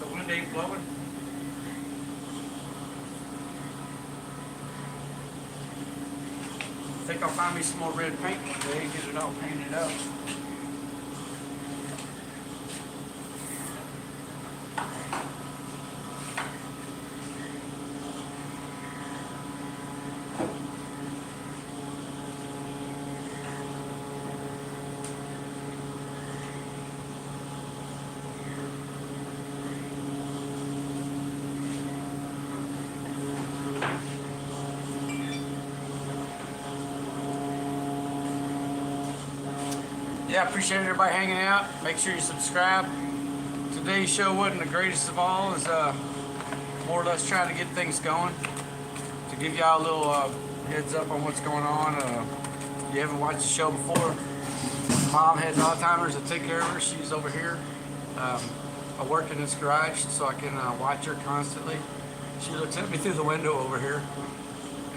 The wind ain't blowing. think I'll find me some more red paint one day and get it all painted up. Yeah, I appreciate everybody hanging out. Make sure you subscribe. Today's show wasn't the greatest of all. It's more or less trying to get things going. To give y'all a little heads up on what's going on. If you haven't watched the show before, Mom has Alzheimer's. I take care of her. She's over here. I work in this garage so I can watch her constantly. She looks at me through the window over here.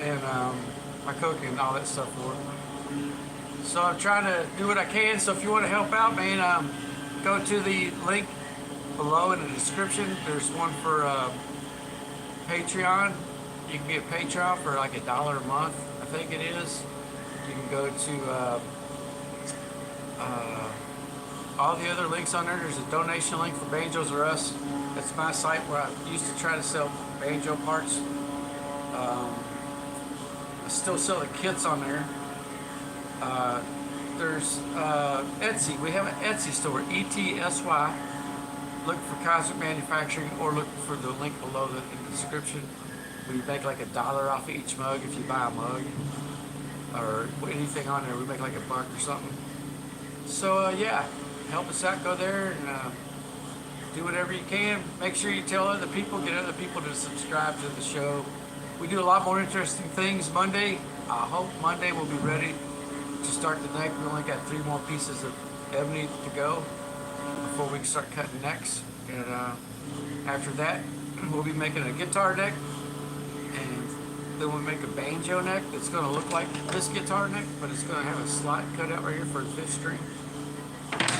And I cook and all that stuff for her. So I'm trying to do what I can. So if you want to help out, man, go to the link below in the description. There's one for Patreon. You can be a Patreon for like $1 a month, I think it is. You can go to all the other links on there. There's a donation link for Banjos R Us. That's my site where I used to try to sell banjo parts. I still sell the kits on there. There's Etsy. We have an Etsy store, ETSY. Look for Concert Manufacturing or look for the link below in the description. We make like $1 off of each mug if you buy a mug or anything on there. We make like $1 or something. So yeah, help us out. Go there and do whatever you can. Make sure you tell other people, get other people to subscribe to the show. We do a lot more interesting things Monday. I hope Monday we'll be ready to start the neck. We only got 3 more pieces of ebony to go before we can start cutting necks. And after that, we'll be making a guitar neck, and then we'll make a banjo neck that's going to look like this guitar neck, but it's going to have a slot cut out right here for the 5th string.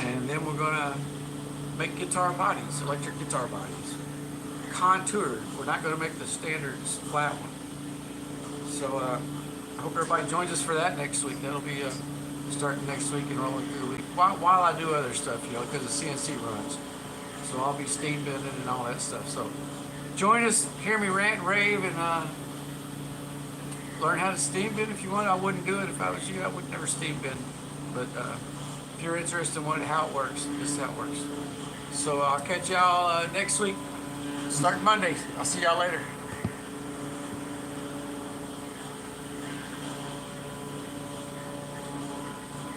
And then we're going to make guitar bodies, electric guitar bodies, contoured. We're not going to make the standard flat one. So I hope everybody joins us for that next week. That'll be starting next week and rolling through the week. While I do other stuff, you know, because the CNC runs. So I'll be steam bending and all that stuff. So join us, hear me rant and rave, and learn how to steam bend if you want. I wouldn't do it if I was you. I would never steam bend. But if you're interested in how it works, this is how it works. So I'll catch y'all next week, starting Monday. I'll see y'all later.